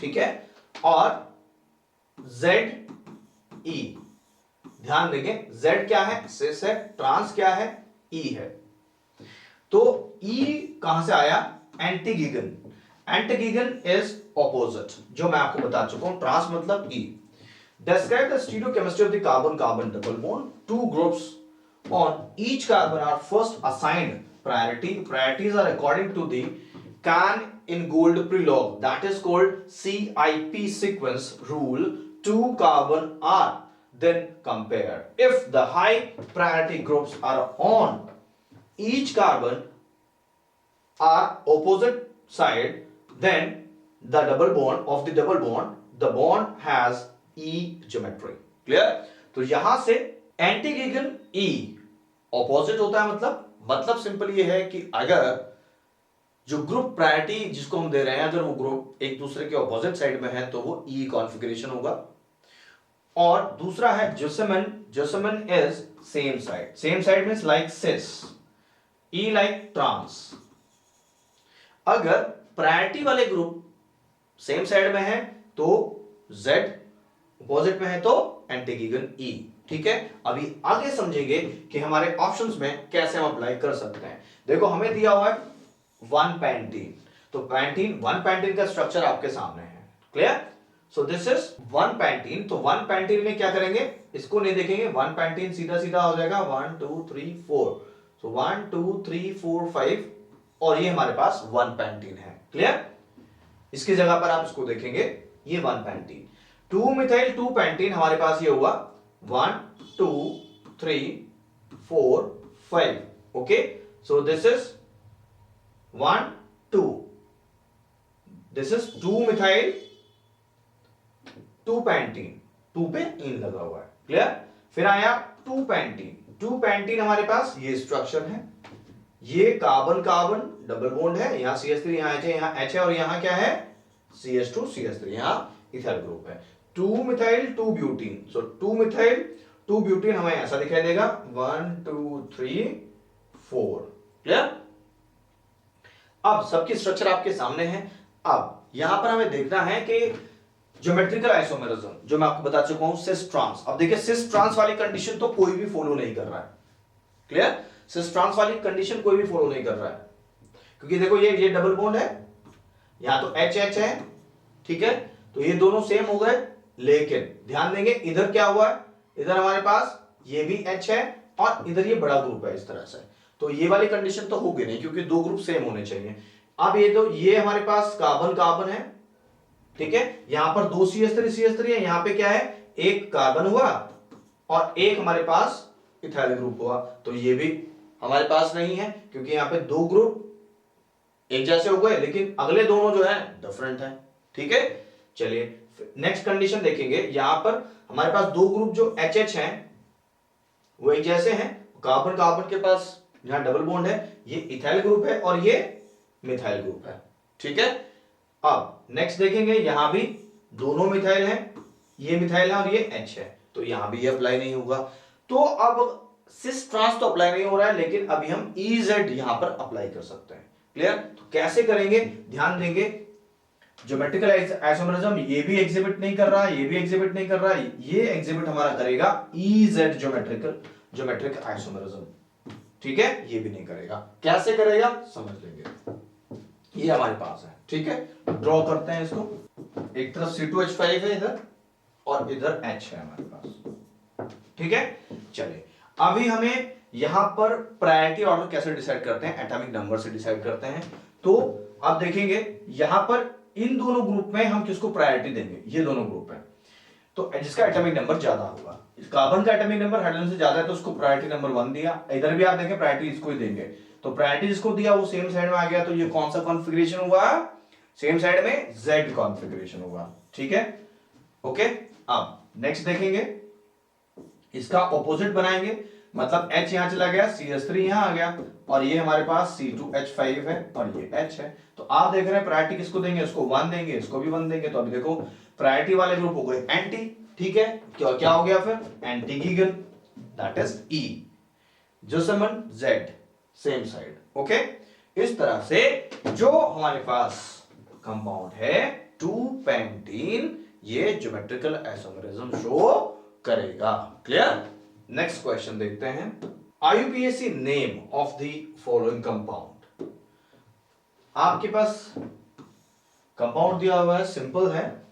ठीक है, और ZE। ध्यान देंगे Z क्या है? सिस है, ट्रांस क्या है? E है। तो E कहां से आया? एंटीगीगन। एंटीगीगन इज ऑपोजिट, जो मैं आपको बता चुका हूं, ट्रांस मतलब E। Describe the stereochemistry of the carbon-carbon double bond. Two groups on each carbon are first assigned priority. Priorities are according to the Can-Ingold prelog, that is called CIP sequence rule. Two carbon are then compared. If the high priority groups are on each carbon are opposite side, then the double bond of the double bond, the bond has E geometry. Clear? तो यहां से एंटीगीगन E opposite होता है, मतलब simple ये है कि अगर जो ग्रुप प्रायोरिटी जिसको हम दे रहे हैं, अगर वो ग्रुप एक दूसरे के ऑपोजिट साइड में है तो वो E कॉन्फ़िगरेशन होगा। और दूसरा है zusammen. Zusammen is same side. Same side means like cis, E like trans. अगर प्रायोरिटी वाले ग्रुप सेम साइड में है तो Z अपोजिट में है तो एंटीगीगन ई। ठीक है, अभी आगे समझेंगे कि हमारे ऑप्शंस में कैसे हम अप्लाई कर सकते हैं। देखो हमें दिया हुआ है 1 पेंटीन, तो पेंटीन 1 पेंटीन का स्ट्रक्चर आपके सामने है। Clear? So this is 1 pentene. तो 1 पेंटीन में क्या करेंगे, इसको नहीं देखेंगे, 1 पेंटीन सीधा सीधा हो जाएगा 1 2 3 4। सो 1 2 3 4 5 और ये हमारे पास 1 पेंटीन है। क्लियर? इसकी जगह पर आप इसको देखेंगे, ये 1 पेंटीन। 2 मिथाइल 2 पेंटीन हमारे पास ये हुआ 1 2 3 4 5। Okay, so this is 1 2, this is 2 methyl 2 pentene, 2 पे इन लगा हुआ है। क्लियर? फिर आया 2 पेंटीन। 2 पेंटीन हमारे पास ये स्ट्रक्चर है, ये कार्बन कार्बन डबल बॉन्ड है, यहां CH3 यहां H है, यहां H है और यहां क्या है CH2 CH3, यहां इथाइल ग्रुप है। 2 मिथाइल 2 ब्यूटीन। सो 2 मिथाइल 2 ब्यूटीन हमें ऐसा दिखाई देगा 1 2 3 4। क्लियर? अब सबकी स्ट्रक्चर आपके सामने है। अब यहां पर हमें देखना है कि ज्योमेट्रिकल आइसोमेरिज्म जो मैं आपको बता चुका हूं सिस ट्रांस। अब देखिए सिस ट्रांस वाली कंडीशन तो कोई भी फॉलो नहीं कर रहा है। क्लियर? सिस ट्रांस वाली कंडीशन कोई भी फॉलो नहीं कर रहा है, क्योंकि देखो ये डबल बॉन्ड है, यहां तो एच एच है। ठीक है, तो ये दोनों सेम हो गए, लेकिन ध्यान देंगे इधर क्या हुआ है, इधर हमारे पास ये भी एच है और इधर ये बड़ा ग्रुप है इस तरह से। तो ये वाली कंडीशन तो होगी नहीं, क्योंकि दो ग्रुप सेम होने चाहिए। अब ये हमारे पास कार्बन कार्बन है। ठीक है, यहां पर 2 CH3 है, यहां पे क्या है, एक कार्बन हुआ और एक हमारे पास इथाइल ग्रुप हुआ। तो ये भी हमारे पास नहीं है, क्योंकि यहां पे दो ग्रुप एक जैसे हो गए, लेकिन अगले दोनों जो है डिफरेंट है। ठीक है, चलिए नेक्स्ट कंडीशन देखेंगे। यहां पर हमारे पास दो ग्रुप जो HH हैं वो एक जैसे हैं, कार्बन कार्बन के पास यहां डबल बॉन्ड है, ये इथाइल ग्रुप है और ये मिथाइल ग्रुप है। ठीक है, अब नेक्स्ट देखेंगे, यहां भी दोनों मिथाइल हैं, ये मिथाइल है और ये H है, तो यहां भी ये अप्लाई नहीं होगा। तो अब सिस ट्रांस तो अप्लाई नहीं हो रहा है, लेकिन अभी हम EZ यहां पर अप्लाई कर सकते हैं। क्लियर? तो कैसे करेंगे, ध्यान देंगे, ज्योमेट्रिकल आइसोमेरिज्म ये भी एग्जिबिट नहीं कर रहा, ये भी एग्जिबिट नहीं कर रहा, ये एग्जिबिट हमारा करेगा EZ ज्योमेट्रिक आइसोमेरिज्म। ठीक है, ये भी नहीं करेगा। कैसे करेगा समझ लेंगे, ये हमारे पास है। ठीक है, ड्रॉ करते हैं इसको, एक तरफ C2H5 है इधर और इधर H है हमारे पास। ठीक है, चलिए अभी हमें यहां पर प्रायोरिटी ऑर्डर कैसे डिसाइड करते हैं, एटॉमिक नंबर से डिसाइड करते हैं। तो अब देखेंगे यहां पर इन दोनों ग्रुप में हम किसको प्रायोरिटी देंगे, ये दोनों ग्रुप है, तो जिसका एटॉमिक नंबर ज्यादा होगा। कार्बन का एटॉमिक नंबर हाइड्रोजन से ज्यादा है तो उसको प्रायोरिटी नंबर 1 दिया। इधर भी आप देखें प्रायोरिटी इसको ही देंगे, तो प्रायोरिटी जिसको दिया वो सेम साइड में आ गया, तो ये कौन सा कॉन्फ़िगरेशन हुआ, सेम साइड में Z कॉन्फ़िगरेशन होगा। ठीक है, ओके। अब नेक्स्ट देखेंगे, इसका ऑपोजिट बनाएंगे, मतलब H यहां चला गया, CH3 यहां आ गया और ये हमारे पास C2H5 है और ये H है। तो आप देख रहे हैं प्रायोरिटी किसको देंगे, इसको 1 देंगे, इसको भी 1 देंगे। तो अभी देखो प्रायोरिटी वाले ग्रुप हो गए एंटी। ठीक है, क्या हो गया फिर, entgegen, that is E। Zusammen Z, same side. Okay, इस तरह से जो हमारे पास कंपाउंड है 2 पेंटीन, ये ज्योमेट्रिकल आइसोमेरिज्म शो करेगा। क्लियर? नेक्स्ट क्वेश्चन देखते हैं, IUPAC name of the following compound. आपके पास कंपाउंड दिया हुआ है, सिंपल है,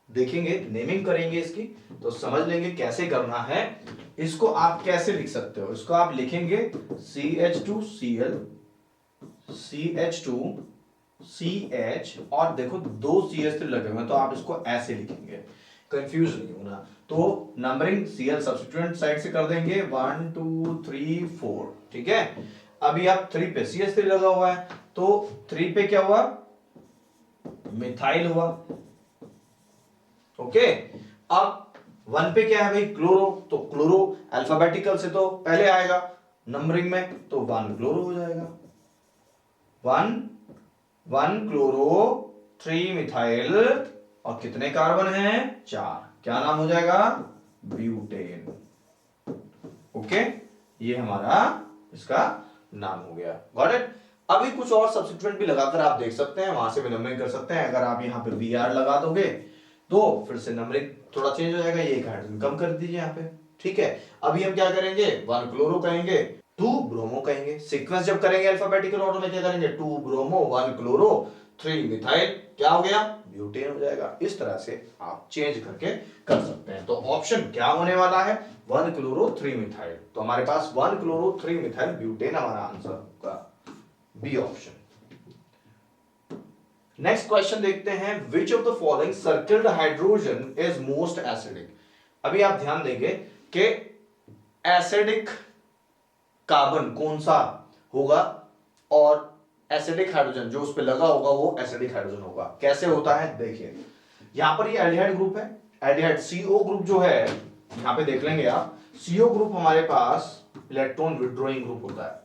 देखेंगे नेमिंग करेंगे इसकी तो समझ लेंगे कैसे करना है। इसको आप कैसे लिख सकते हो, इसको आप लिखेंगे CH2Cl CH2CH और देखो 2 CH3 लगे हुए हैं, तो आप इसको ऐसे लिखेंगे, कंफ्यूज नहीं होना। तो नंबरिंग Cl सब्स्टिट्यूएंट साइड से कर देंगे 1 2 3 4। ठीक है, अभी आप 3 पे CH3 लगा हुआ है, तो 3 पे क्या हुआ, मिथाइल हुआ। ओके, अब 1 पे क्या है भाई, क्लोरो, तो क्लोरो अल्फाबेटिकल से तो पहले आएगा नंबरिंग में, तो 1 क्लोरो हो जाएगा, 1 क्लोरो 3 मिथाइल और कितने कार्बन हैं, 4, क्या नाम हो जाएगा, ब्यूटेन। ओके, ये हमारा इसका नाम हो गया। Got it? अभी कुछ और सब्स्टिट्यूएंट भी लगाकर आप देख सकते हैं, वहां से भी नंबरिंग कर सकते हैं। अगर आप यहां पे Br लगा दोगे तो फिर से नंबरिंग थोड़ा चेंज हो जाएगा, ये एक हाइड्रोजन कम कर दीजिए यहाँ पे, ठीक है। अभी हम क्या करेंगे, 1 क्लोरो कहेंगे, 2 ब्रोमो कहेंगे। सीक्वेंस जब करेंगे अल्फाबेटिकल ऑर्डर में क्या करेंगे, 2 ब्रोमो 1 क्लोरो 3 मिथाइल, क्या हो गया, ब्यूटेन हो जाएगा। इस तरह से आप चेंज करके कर सकते हैं। तो ऑप्शन क्या होने वाला है, 1 क्लोरो 3 मिथाइल। तो हमारे पास 1 क्लोरो 3 मिथाइल ब्यूटेन हमारा आंसर होगा, बी ऑप्शन। नेक्स्ट क्वेश्चन देखते हैं, विच of the following circled hydrogen is most acidic. अभी आप ध्यान देंगे कि एसिडिक कार्बन कौन सा होगा, और एसिडिक हाइड्रोजन जो उस पे लगा होगा वो एसिडिक हाइड्रोजन होगा। कैसे होता है देखिए, यहां पर ये एल्डिहाइड ग्रुप है, एल्डिहाइड CO ग्रुप जो है, यहां पे देख लेंगे आप, CO ग्रुप हमारे पास इलेक्ट्रॉन विड्रॉइंग ग्रुप होता है।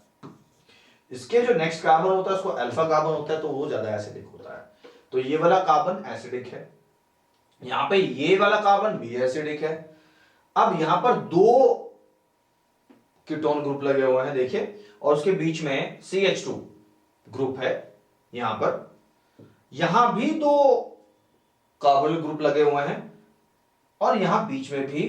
इसके जो नेक्स्ट कार्बन होता है उसको अल्फा कार्बन होता है, तो वो ज्यादा एसिडिक होता है। तो ये वाला कार्बन एसिडिक है, यहां पे ये वाला कार्बन भी एसिडिक है। अब यहां पर 2 कीटोन ग्रुप लगे हुए हैं देखिए, और उसके बीच में CH2 ग्रुप है, यहां पर यहां भी 2 कार्बोनिल ग्रुप लगे हुए हैं, और यहां बीच में भी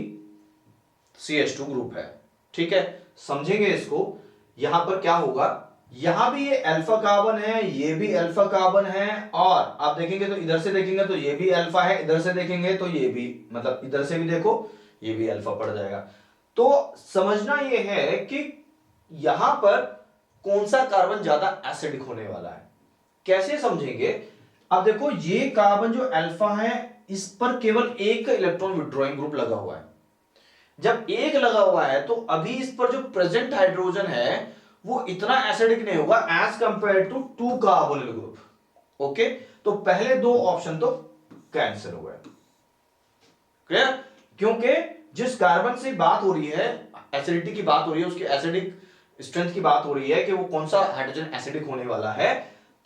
CH2 ग्रुप है, ठीक है। समझेंगे इसको, यहां पर क्या होगा, यहां भी ये अल्फा कार्बन है, ये भी अल्फा कार्बन है, और आप देखेंगे तो इधर से देखेंगे तो ये भी अल्फा है, इधर से देखेंगे तो ये भी, मतलब इधर से भी देखो ये भी अल्फा पड़ जाएगा। तो समझना ये है कि यहां पर कौन सा कार्बन ज्यादा एसिडिक होने वाला है, कैसे समझेंगे। अब देखो ये कार्बन जो अल्फा है, इस पर केवल एक इलेक्ट्रॉन विड्रॉइंग ग्रुप लगा हुआ है। जब एक लगा हुआ है तो अभी इस पर जो प्रेजेंट हाइड्रोजन है वो इतना एसिडिक नहीं होगा as compare to 2 carbonyl group. Okay, तो पहले 2 ऑप्शन तो कैंसिल हो गए, क्लियर। क्योंकि जिस कार्बन से बात हो रही है, एसिडिटी की बात हो रही है, उसकी एसिडिक स्ट्रेंथ की बात हो रही है कि वो कौन सा हाइड्रोजन एसिडिक होने वाला है,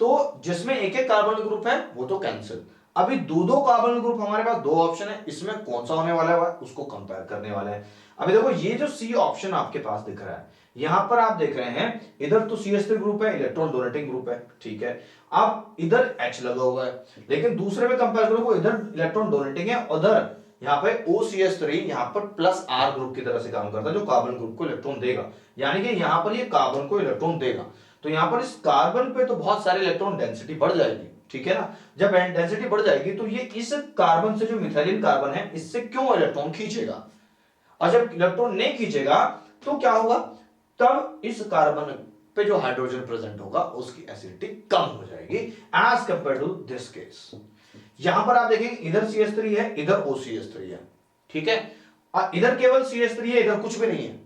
तो जिसमें एक एक कार्बन ग्रुप है वो तो कैंसिल। अभी 2 कार्बन ग्रुप हमारे पास 2 ऑप्शन है, इसमें कौन सा होने वाला है उसको कंपेयर करने वाले हैं। अभी देखो ये जो सी ऑप्शन आपके पास दिख रहा है, यहां पर आप देख रहे हैं इधर तो CH3 ग्रुप है, इलेक्ट्रॉन डोनेटिंग ग्रुप है, ठीक है। अब इधर H लगा हुआ है, लेकिन दूसरे में कंपेयर करो वो इधर इलेक्ट्रॉन डोनेटिंग है, उधर यहाँ पे OCH3 यहाँ पर +R ग्रुप की तरह से काम करता है, जो कार्बन ग्रुप को इलेक्ट्रॉन देगा, यानी कि यहाँ पर ये कार्बन को इलेक्ट्रॉन देगा। तो यहाँ पर इस कार्बन पे तो बहुत सारे इलेक्ट्रॉन डेंसिटी बढ़ जाएगी, ठीक है ना। जब डेंसिटी बढ़ जाएगी तो ये इस कार्बन से, जो मिथाइलिन कार्बन है, इससे क्यों इलेक्ट्रॉन खींचेगा, और जब इलेक्ट्रॉन नहीं खींचेगा तो क्या होगा, तब इस कार्बन पे जो हाइड्रोजन प्रेजेंट होगा उसकी एसिडिटी कम हो जाएगी as compare to this case. यहां पर आप देखेंगे इधर CH3 है, इधर OCH3 है, ठीक है, और इधर केवल CH3 है, इधर कुछ भी नहीं है।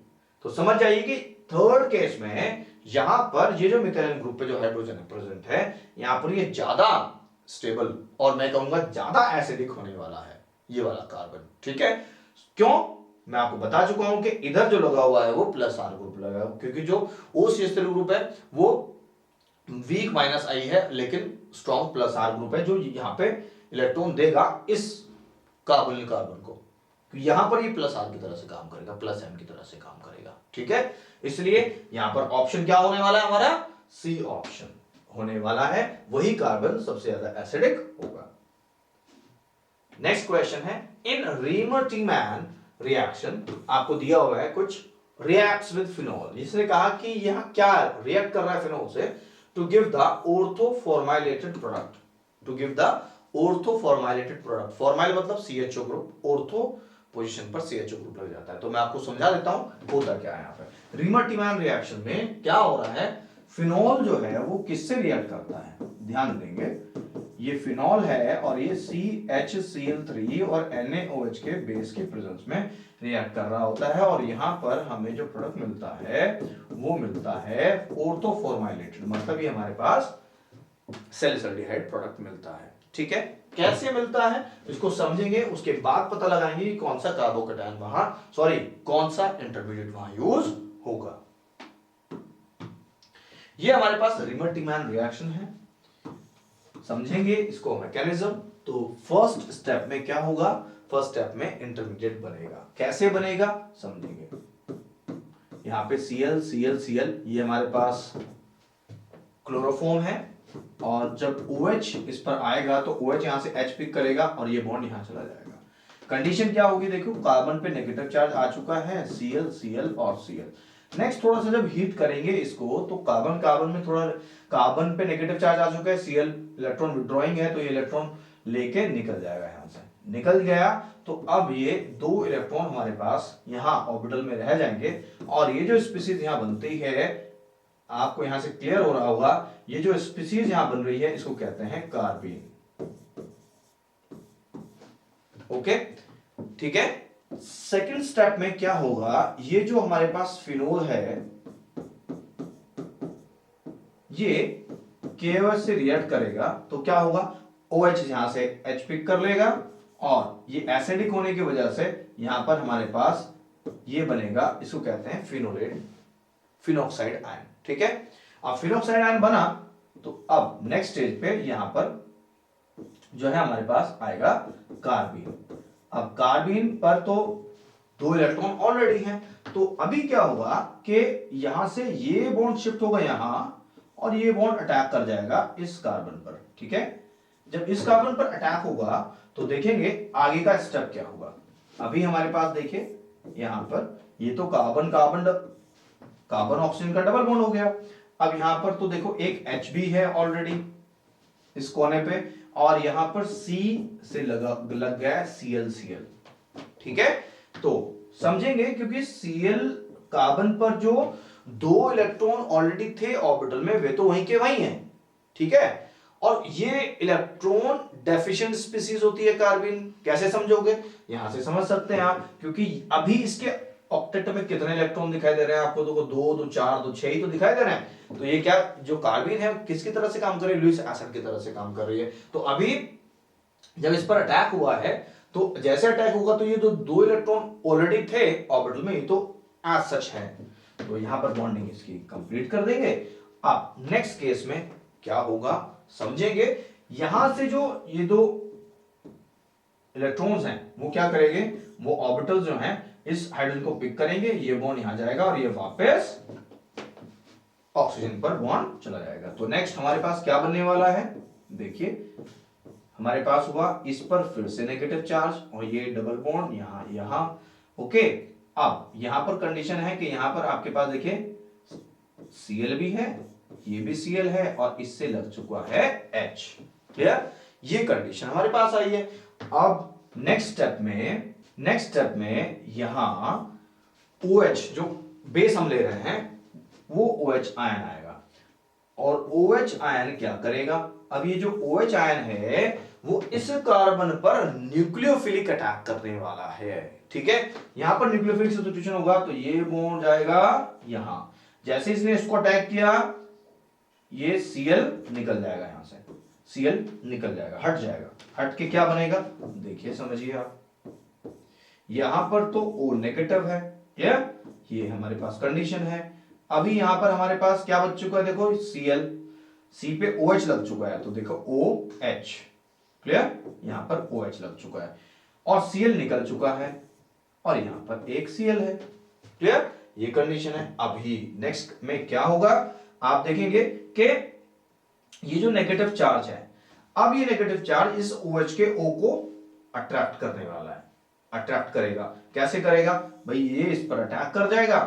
तो समझ जाइए कि थर्ड केस में यहां पर ये जो मिथाइलिन ग्रुप पे जो हाइड्रोजन प्रेजेंट है, यहां पर ये ज्यादा स्टेबल और मैं कहूंगा ज्यादा एसिडिक होने वाला है ये वाला कार्बन, ठीक है। क्यों, मैं आपको बता चुका हूं कि इधर जो लगा हुआ है वो +R ग्रुप लगा है, क्योंकि जो OCH3 ग्रुप है वो वीक -I है, लेकिन स्ट्रॉन्ग +R ग्रुप है, जो यहां पे इलेक्ट्रॉन देगा इस कार्बोनिल कार्बन को। तो यहां पर ये +R की तरह से काम करेगा, +M की तरह से काम करेगा, ठीक है। इसलिए यहां पर ऑप्शन क्या होने वाला है, हमारा C ऑप्शन होने वाला है, वही कार्बन सबसे ज्यादा एसिडिक होगा। नेक्स्ट क्वेश्चन है, इन रीमर-टीमैन रिएक्शन, आपको दिया हुआ है कुछ रिएक्ट्स विद फिनॉल, इसने कहा कि यहां क्या रिएक्ट कर रहा है फिनॉल से, to give the orthoformylated product, to give the orthoformylated product. Formyl मतलब CHO ग्रुप, ऑर्थो पोजीशन पर CHO ग्रुप लग जाता है। तो मैं आपको समझा देता हूं होता क्या है यहाँ पे। रीमर-टीमैन रिएक्शन में क्या हो रहा है, फिनॉल जो है वो किससे रिएक्ट करता है, ध्यान देंगे, ये फिनॉल है और ये CHCl3 और NaOH के बेस के प्रेजेंस में रिएक्ट कर रहा होता है, और यहां पर हमें जो प्रोडक्ट मिलता है वो मिलता है ऑर्थोफॉर्माइलेटेड, मतलब ये हमारे पास सैलिसल्डिहाइड प्रोडक्ट मिलता है, ठीक है। कैसे मिलता है इसको समझेंगे, उसके बाद पता लगाएंगे कि कौन सा कार्बोकैटायन वहां, सॉरी कौन सा इंटरमीडिएट वहां यूज होगा। ये हमारे पास रीमर-टीमैन रिएक्शन है, समझेंगे इसको मैकेनिज्म। तो फर्स्ट स्टेप में क्या होगा, फर्स्ट स्टेप में इंटरमीडिएट बनेगा, कैसे बनेगा समझेंगे। यहां पे Cl Cl Cl, ये हमारे पास क्लोरोफॉर्म है, और जब OH इस पर आएगा तो OH यहां से H पिक करेगा और ये बॉन्ड यहां चला जाएगा। कंडीशन क्या होगी, देखो कार्बन पे नेगेटिव चार्ज आ चुका है, Cl Cl और Cl। नेक्स्ट थोड़ा सा जब हीट करेंगे इसको तो कार्बन कार्बन में थोड़ा, कार्बन पे नेगेटिव चार्ज आ चुका है, Cl इलेक्ट्रॉन विड्रॉइंग है तो ये इलेक्ट्रॉन लेके निकल जाएगा, यहां से निकल गया तो अब ये 2 इलेक्ट्रॉन हमारे पास यहाँ ऑर्बिटल में रह जाएंगे और ये जो स्पीसीज यहाँ बनती है, आपको यहां से क्लियर हो रहा होगा, ये जो स्पीसीज यहां बन रही है इसको कहते हैं कार्बीन। ओके, ठीक है। सेकंड स्टेप में क्या होगा, ये जो हमारे पास फिनोल है ये KOH से रिएक्ट करेगा तो क्या होगा, OH यहां से H पिक कर लेगा और ये एसिडिक होने की वजह से यहां पर हमारे पास ये बनेगा, इसको कहते हैं फिनोलेट, फिनॉक्साइड आयन। ठीक है, अब फिनॉक्साइड आयन बना तो अब नेक्स्ट स्टेज पे यहां पर जो है हमारे पास आएगा कार्बीन। अब कार्बीन पर तो 2 इलेक्ट्रॉन ऑलरेडी हैं, तो अभी क्या होगा कि यहां से ये बॉन्ड शिफ्ट होगा यहां और ये बॉन्ड अटैक कर जाएगा इस कार्बन पर। ठीक है, जब इस कार्बन पर अटैक होगा तो देखेंगे आगे का स्टेप क्या होगा। अभी हमारे पास देखिए यहां पर ये तो कार्बन कार्बन कार्बन ऑक्सीजन का डबल बॉन्ड हो गया। अब यहां पर तो देखो एक H भी है ऑलरेडी इस कोने पे और यहां पर C से लग गया Cl। ठीक है, तो समझेंगे क्योंकि Cl कार्बन पर जो 2 इलेक्ट्रॉन ऑलरेडी थे ऑर्बिटल में वे तो वहीं के वहीं हैं। ठीक है, और ये इलेक्ट्रॉन डेफिशिएंट स्पीसीज होती है कार्बन। कैसे समझोगे, यहां से समझ सकते हैं आप, क्योंकि अभी इसके ऑक्टेट में कितने इलेक्ट्रॉन दिखाई दे रहे हैं आपको, देखो 2 2 4 2 6 ही तो दिखाई दे रहे हैं। तो ये क्या जो कार्बन है किसकी तरह से काम कर रही है, लुईस एसिड की तरह से काम कर रही है। तो अभी जब इस पर अटैक हुआ है तो जैसे अटैक होगा तो ये तो 2 इलेक्ट्रॉन ऑलरेडी थे ऑर्बिटल में, ये तो एज सच है, तो यहां पर बॉन्डिंग इसकी कंप्लीट कर देंगे। अब नेक्स्ट केस में क्या होगा समझेंगे, यहां से जो ये 2 इलेक्ट्रॉन्स हैं वो क्या करेंगे, वो ऑर्बिटल जो हैं इस हाइड्रोजन को पिक करेंगे, ये बॉन्ड यहां जाएगा और ये वापस ऑक्सीजन पर बॉन्ड चला जाएगा। तो नेक्स्ट हमारे पास क्या बनने वाला है, देखिए हमारे पास हुआ इस पर फिर से नेगेटिव चार्ज और ये डबल बॉन्ड यहां यहां। ओके, अब यहां पर कंडीशन है कि यहां पर आपके पास देखिए Cl भी है, ये भी Cl है और इससे लग चुका है H। क्लियर, ये कंडीशन हमारे पास आई है। अब नेक्स्ट स्टेप में यहां OH जो बेस हम ले रहे हैं वो OH आयन आएगा और OH आयन क्या करेगा, अब ये जो OH आयन है वो इस कार्बन पर न्यूक्लियोफिलिक अटैक करने वाला है। ठीक है, यहां पर न्यूक्लियोफिलिक सब्स्टिट्यूशन होगा तो ये बॉन्ड जाएगा यहां, जैसे इसने इसको अटैक किया ये Cl निकल जाएगा, यहां से Cl निकल जाएगा, हट जाएगा, हट के क्या बनेगा देखिए समझिए आप, यहां पर तो O नेगेटिव है, क्लियर, ये हमारे पास कंडीशन है। अभी यहां पर हमारे पास क्या बच चुका है, देखो Cl, C पे OH लग चुका है तो देखो OH, क्लियर, यहां पर OH लग चुका है और Cl निकल चुका है और यहां पर एक Cl है। क्लियर, ये कंडीशन है। अभी नेक्स्ट में क्या होगा आप देखेंगे कि ये जो नेगेटिव चार्ज है, अब ये नेगेटिव चार्ज इस OH के O को अट्रैक्ट करने वाला है, अट्रैक्ट करेगा। कैसे करेगा भाई, ये इस पर अटैक कर जाएगा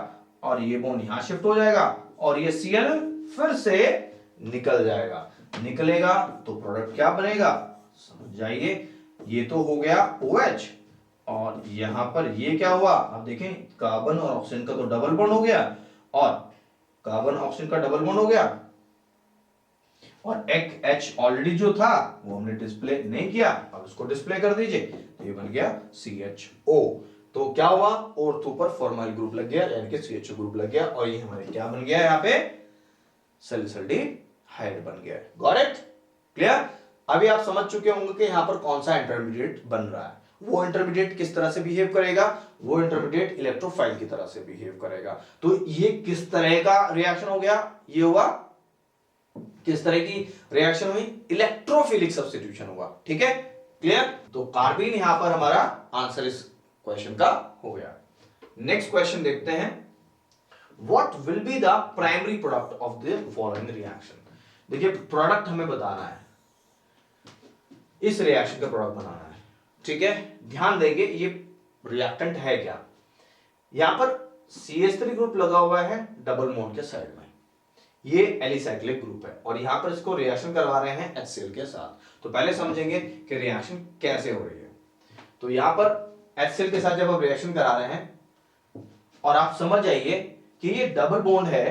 और ये बॉन्ड यहां शिफ्ट हो जाएगा और ये Cl फिर से निकल जाएगा, निकलेगा तो प्रोडक्ट क्या बनेगा समझ जाइए, ये तो हो गया OH और यहां पर ये क्या हुआ, आप देखें कार्बन और ऑक्सीजन का तो डबल बॉन्ड हो गया और कार्बन ऑक्सीजन का डबल बॉन्ड हो गया और एक H ऑलरेडी जो था वो हमने डिस्प्ले नहीं किया, अब उसको डिस्प्ले कर दीजिए तो ये बन गया CHO। तो क्या हुआ, ऑर्थो पर फॉर्माइल ग्रुप लग गया यानी कि CHO ग्रुप लग गया और ये हमारे क्या बन गया, यहाँ पे सैलिसल्डिहाइड बन गया। Got it, clear. अभी आप समझ चुके होंगे कि यहां पर कौन सा इंटरमीडिएट बन रहा है, वो इंटरमीडिएट किस तरह से बिहेव करेगा, वो इंटरमीडिएट इलेक्ट्रोफाइल की तरह से बिहेव करेगा। तो ये किस तरह का रिएक्शन हो गया, ये हुआ किस तरह की रिएक्शन हुई, इलेक्ट्रोफिलिक सब्स्टिट्यूशन हुआ। ठीक है, क्लियर। तो कार्बीन यहां पर हमारा आंसर इस क्वेश्चन का हो गया। नेक्स्ट क्वेश्चन देखते हैं, what will be the primary product of the following reaction. देखिए प्रोडक्ट हमें बताना है, इस रिएक्शन का प्रोडक्ट बनाना है, ठीक है। ध्यान देंगे ये रिएक्टेंट है क्या। यहां पर CH3 ग्रुप लगा हुआ है डबल बॉन्ड के साइड में, ये एलिसाइक्लिक ग्रुप है और यहां पर इसको रिएक्शन करवा रहे हैं HCl के साथ। तो पहले समझेंगे कि रिएक्शन कैसे हो रही है। तो यहां पर HCl के साथ जब हम रिएक्शन करा रहे हैं और आप समझ जाइए कि ये डबल बॉन्ड है,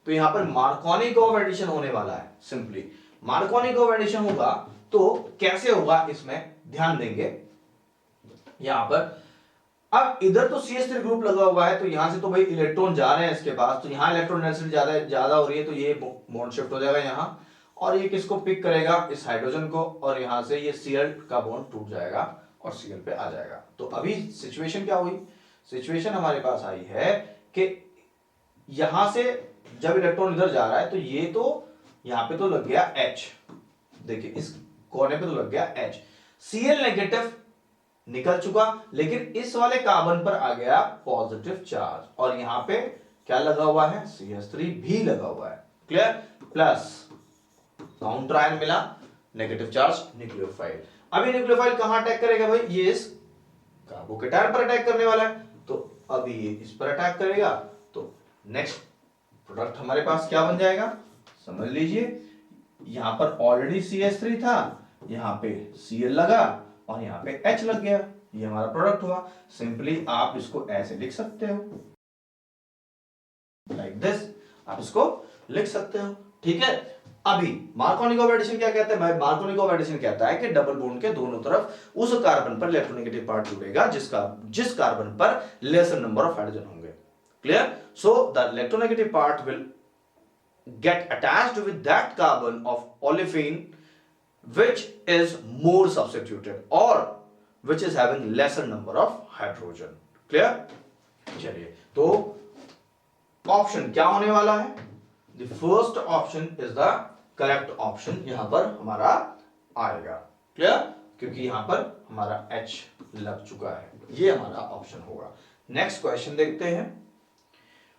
तो यहां पर मार्कोनी-कोव एडिशन होने वाला है। सिंपली मार्कोनी-कोव एडिशन होगा तो कैसे होगा इसमें ध्यान देंगे। यहां पर अब इधर तो CH3 ग्रुप लगा हुआ है, तो यहां से तो भाई इलेक्ट्रॉन जा रहे हैं इसके पास, तो यहां इलेक्ट्रॉन डेंसिटी ज्यादा हो रही है, तो ये बॉन्ड शिफ्ट हो जाएगा यहां, और ये किसको पिक करेगा, इस हाइड्रोजन को, और यहां से ये Cl का बॉन्ड टूट जाएगा और Cl पे आ जाएगा। तो अभी सिचुएशन क्या हुई, सिचुएशन हमारे पास आई है कि यहां से जब इलेक्ट्रॉन इधर जा रहा है तो ये तो यहां पे तो लग गया H, देखिए इस कोने पे तो लग गया H, Cl नेगेटिव निकल चुका, लेकिन इस वाले कार्बन पर आ गया पॉजिटिव चार्ज, और यहां पे क्या लगा हुआ है, CH3 भी लगा हुआ है, क्लियर, प्लस काउंटर आयन मिला, नेगेटिव चार्ज न्यूक्लियोफाइल। अभी न्यूक्लियोफाइल कहां अटैक करेगा भाई, ये इस कार्बोकेटायन पर अटैक करने वाला है, तो अभी ये इस पर अटैक करेगा, तो नेक्स्ट प्रोडक्ट हमारे पास क्या बन जाएगा, समझ लीजिए। यहां पर ऑलरेडी CH3 था, यहां पे Cl लगा और यहां पे H लग गया, ये हमारा प्रोडक्ट हुआ। सिंपली आप इसको ऐसे लिख सकते हो, लाइक दिस, आप इसको लिख सकते हो, ठीक है। अभी मार्कोनी-कोव एडिशन क्या कहता है भाई, मार्कोनी-कोव एडिशन कहता है कि डबल बॉन्ड के दोनों तरफ उस कार्बन पर इलेक्ट्रोनेगेटिव पार्ट जुड़ेगा जिस कार्बन पर लेसर नंबर ऑफ हाइड्रोजन होंगे, clear. So the electronegative part will get attached with that carbon of olefin which is more substituted or which is having lesser number of hydrogen, clear। चलिए तो option क्या होने वाला है, the first option is the correct option, यहां पर हमारा आएगा, क्लियर, क्योंकि यहां पर हमारा H लग चुका है, ये हमारा ऑप्शन होगा। नेक्स्ट क्वेश्चन देखते हैं,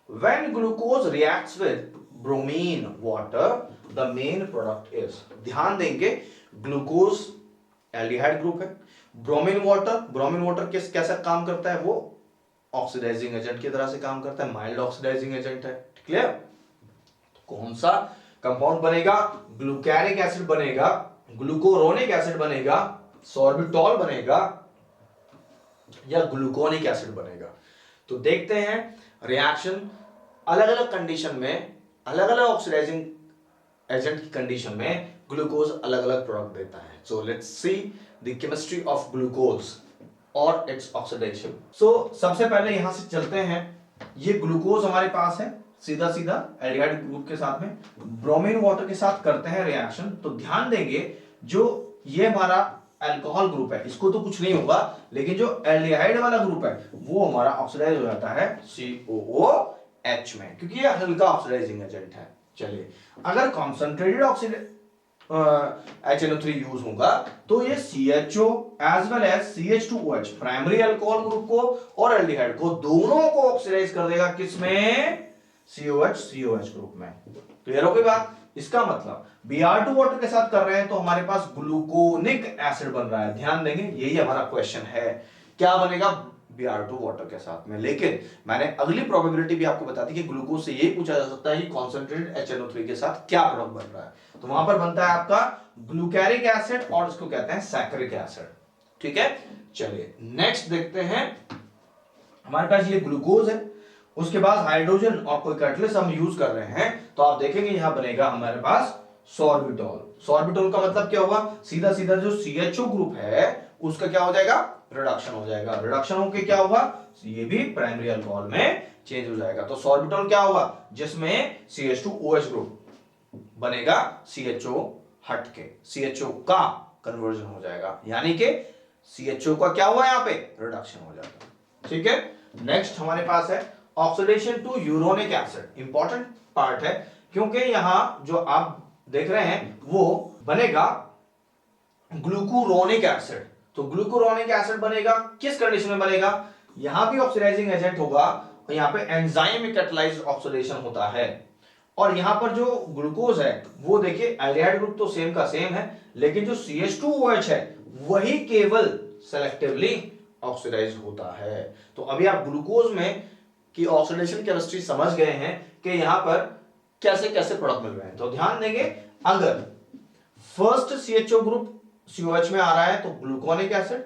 when glucose reacts with bromine water the main product is, ध्यान देंगे ग्लूकोज एल्डिहाइड ग्रुप है, ब्रोमीन वाटर कैसा काम करता है, वो ऑक्सीडाइजिंग एजेंट की तरह से काम करता है, माइल्ड ऑक्सीडाइजिंग एजेंट है, क्लियर। कौन सा कंपाउंड बनेगा, ग्लूकैरिक एसिड बनेगा, ग्लूकोरोनिक एसिड बनेगा, सॉर्बिटॉल बनेगा या ग्लूकोनिक एसिड बनेगा। तो देखते हैं रिएक्शन अलग अलग कंडीशन में, अलग अलग ऑक्सीडाइजिंग एजेंट की कंडीशन में ग्लूकोज अलग अलग प्रोडक्ट देता है। So let's see the chemistry of glucose और इट्स ऑक्सीडेशन। सो सबसे पहले यहां से चलते हैं, ये ग्लूकोज हमारे पास है, सीधा सीधा एल्डिहाइड ग्रुप के साथ में ब्रोमीन वाटर के साथ करते हैं रिएक्शन। तो ध्यान देंगे जो ये हमारा अल्कोहल ग्रुप है इसको तो कुछ नहीं होगा, लेकिन जो एल्डिहाइड वाला ग्रुप है वो हमारा ऑक्सीडाइज हो जाता है COOH में, क्योंकि ये हल्का ऑक्सीडाइजिंग एजेंट है। चलिए अगर कॉन्सेंट्रेटेड HNO3 यूज होगा तो ये CHO as well as CH2OH primary alcohol group को और एल्डिहाइड को दोनों को ऑक्सीडाइज कर देगा, किसमें, COH ग्रुप में। क्लियर हो गई बात। इसका मतलब Br2 वाटर के साथ कर रहे हैं तो हमारे पास ग्लूकोनिक एसिड बन रहा है। ध्यान देंगे यही हमारा क्वेश्चन है, क्या बनेगा Br2 वाटर के साथ में। लेकिन मैंने अगली प्रोबेबिलिटी भी आपको बता दी कि ग्लूकोज से यही पूछा जा सकता है कि कॉन्सेंट्रेटेड HNO3 के साथ क्या प्रोडक्ट बन रहा है, तो वहां पर बनता है आपका ग्लूकैरिक एसिड और इसको कहते हैं सैकरिक एसिड, ठीक है। चलिए नेक्स्ट देखते हैं, हमारे पास ये ग्लूकोज है, उसके बाद हाइड्रोजन और कोई कैटलिस्ट हम यूज कर रहे हैं, तो आप देखेंगे यहां बनेगा हमारे पास सॉर्बिटॉल। सॉर्बिटॉल का मतलब क्या होगा, सीधा सीधा जो CHO ग्रुप है उसका क्या हो जाएगा, रिडक्शन हो जाएगा। रिडक्शन होके क्या होगा, ये भी प्राइमरी अल्कोहल में चेंज हो जाएगा। तो सॉर्बिटॉल क्या होगा, जिसमें CH2OH ग्रुप बनेगा, CHO हट के CHO का कन्वर्जन हो जाएगा, यानी कि CHO का क्या हुआ यहां पे, रिडक्शन हो जाएगा, ठीक है। नेक्स्ट हमारे पास है oxidation to uronic acid. Important part है क्योंकि यहां जो आप देख रहे हैं वो बनेगा ग्लूकुरोनिक एसिड। तो ग्लूकुरोनिक एसिड बनेगा किस कंडीशन में बनेगा, यहां भी ऑक्सीडाइजिंग एजेंट होगा और यहां पे एंजाइम कैटलाइज्ड ऑक्सीडेशन होता है, और यहां पर जो ग्लूकोज है वो देखिए एल्डिहाइड ग्रुप तो सेम का सेम है, लेकिन जो CH2OH है वही केवल सेलेक्टिवली ऑक्सीडाइज होता है। तो अभी आप ग्लूकोज में की ऑक्सीडेशन केमिस्ट्री समझ गए हैं कि यहां पर कैसे कैसे प्रोडक्ट मिल रहे हैं। तो ध्यान देंगे, अगर फर्स्ट CHO ग्रुप COH में आ रहा है तो ग्लूकोनिक एसिड,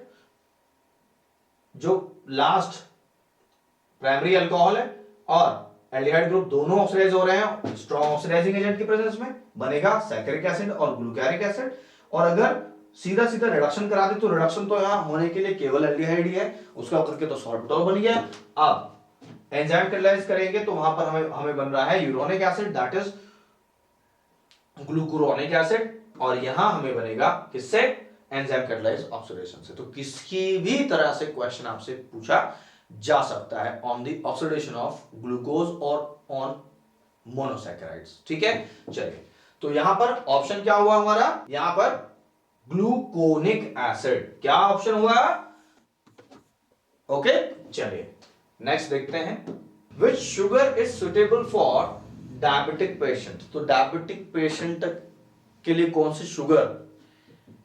जो लास्ट प्राइमरी अल्कोहल है और एल्डिहाइड ग्रुप दोनों ऑक्सीडाइज हो रहे हैं स्ट्रॉन्ग ऑक्सीडाइजिंग एजेंट की प्रेजेंस में, बनेगा सैकरिक एसिड और ग्लूकारिक एसिड। और अगर सीधा सीधा रिडक्शन करा दे तो रिडक्शन तो यहां होने के लिए केवल एल्डिहाइड ही है, उसका करके तो सॉर्बिटॉल बन गया। अब एंजाइम कैटालाइज करेंगे तो वहां पर हमें बन रहा है uronic acid, that is glucuronic acid, और यहां हमें बनेगा किससे, एंजाइम कैटालाइज ऑक्सीडेशन से। तो किसी भी तरह से क्वेश्चन आपसे पूछा जा सकता है on the oxidation of glucose और ऑन मोनोसैकेराइड्स। ठीक है, चलिए तो यहां पर ऑप्शन क्या हुआ हमारा, यहां पर ग्लूकोनिक एसिड क्या ऑप्शन हुआ। ओके, चलिए नेक्स्ट देखते हैं, which sugar is suitable for diabetic patient. तो डायबिटिक पेशेंट के लिए कौन सी शुगर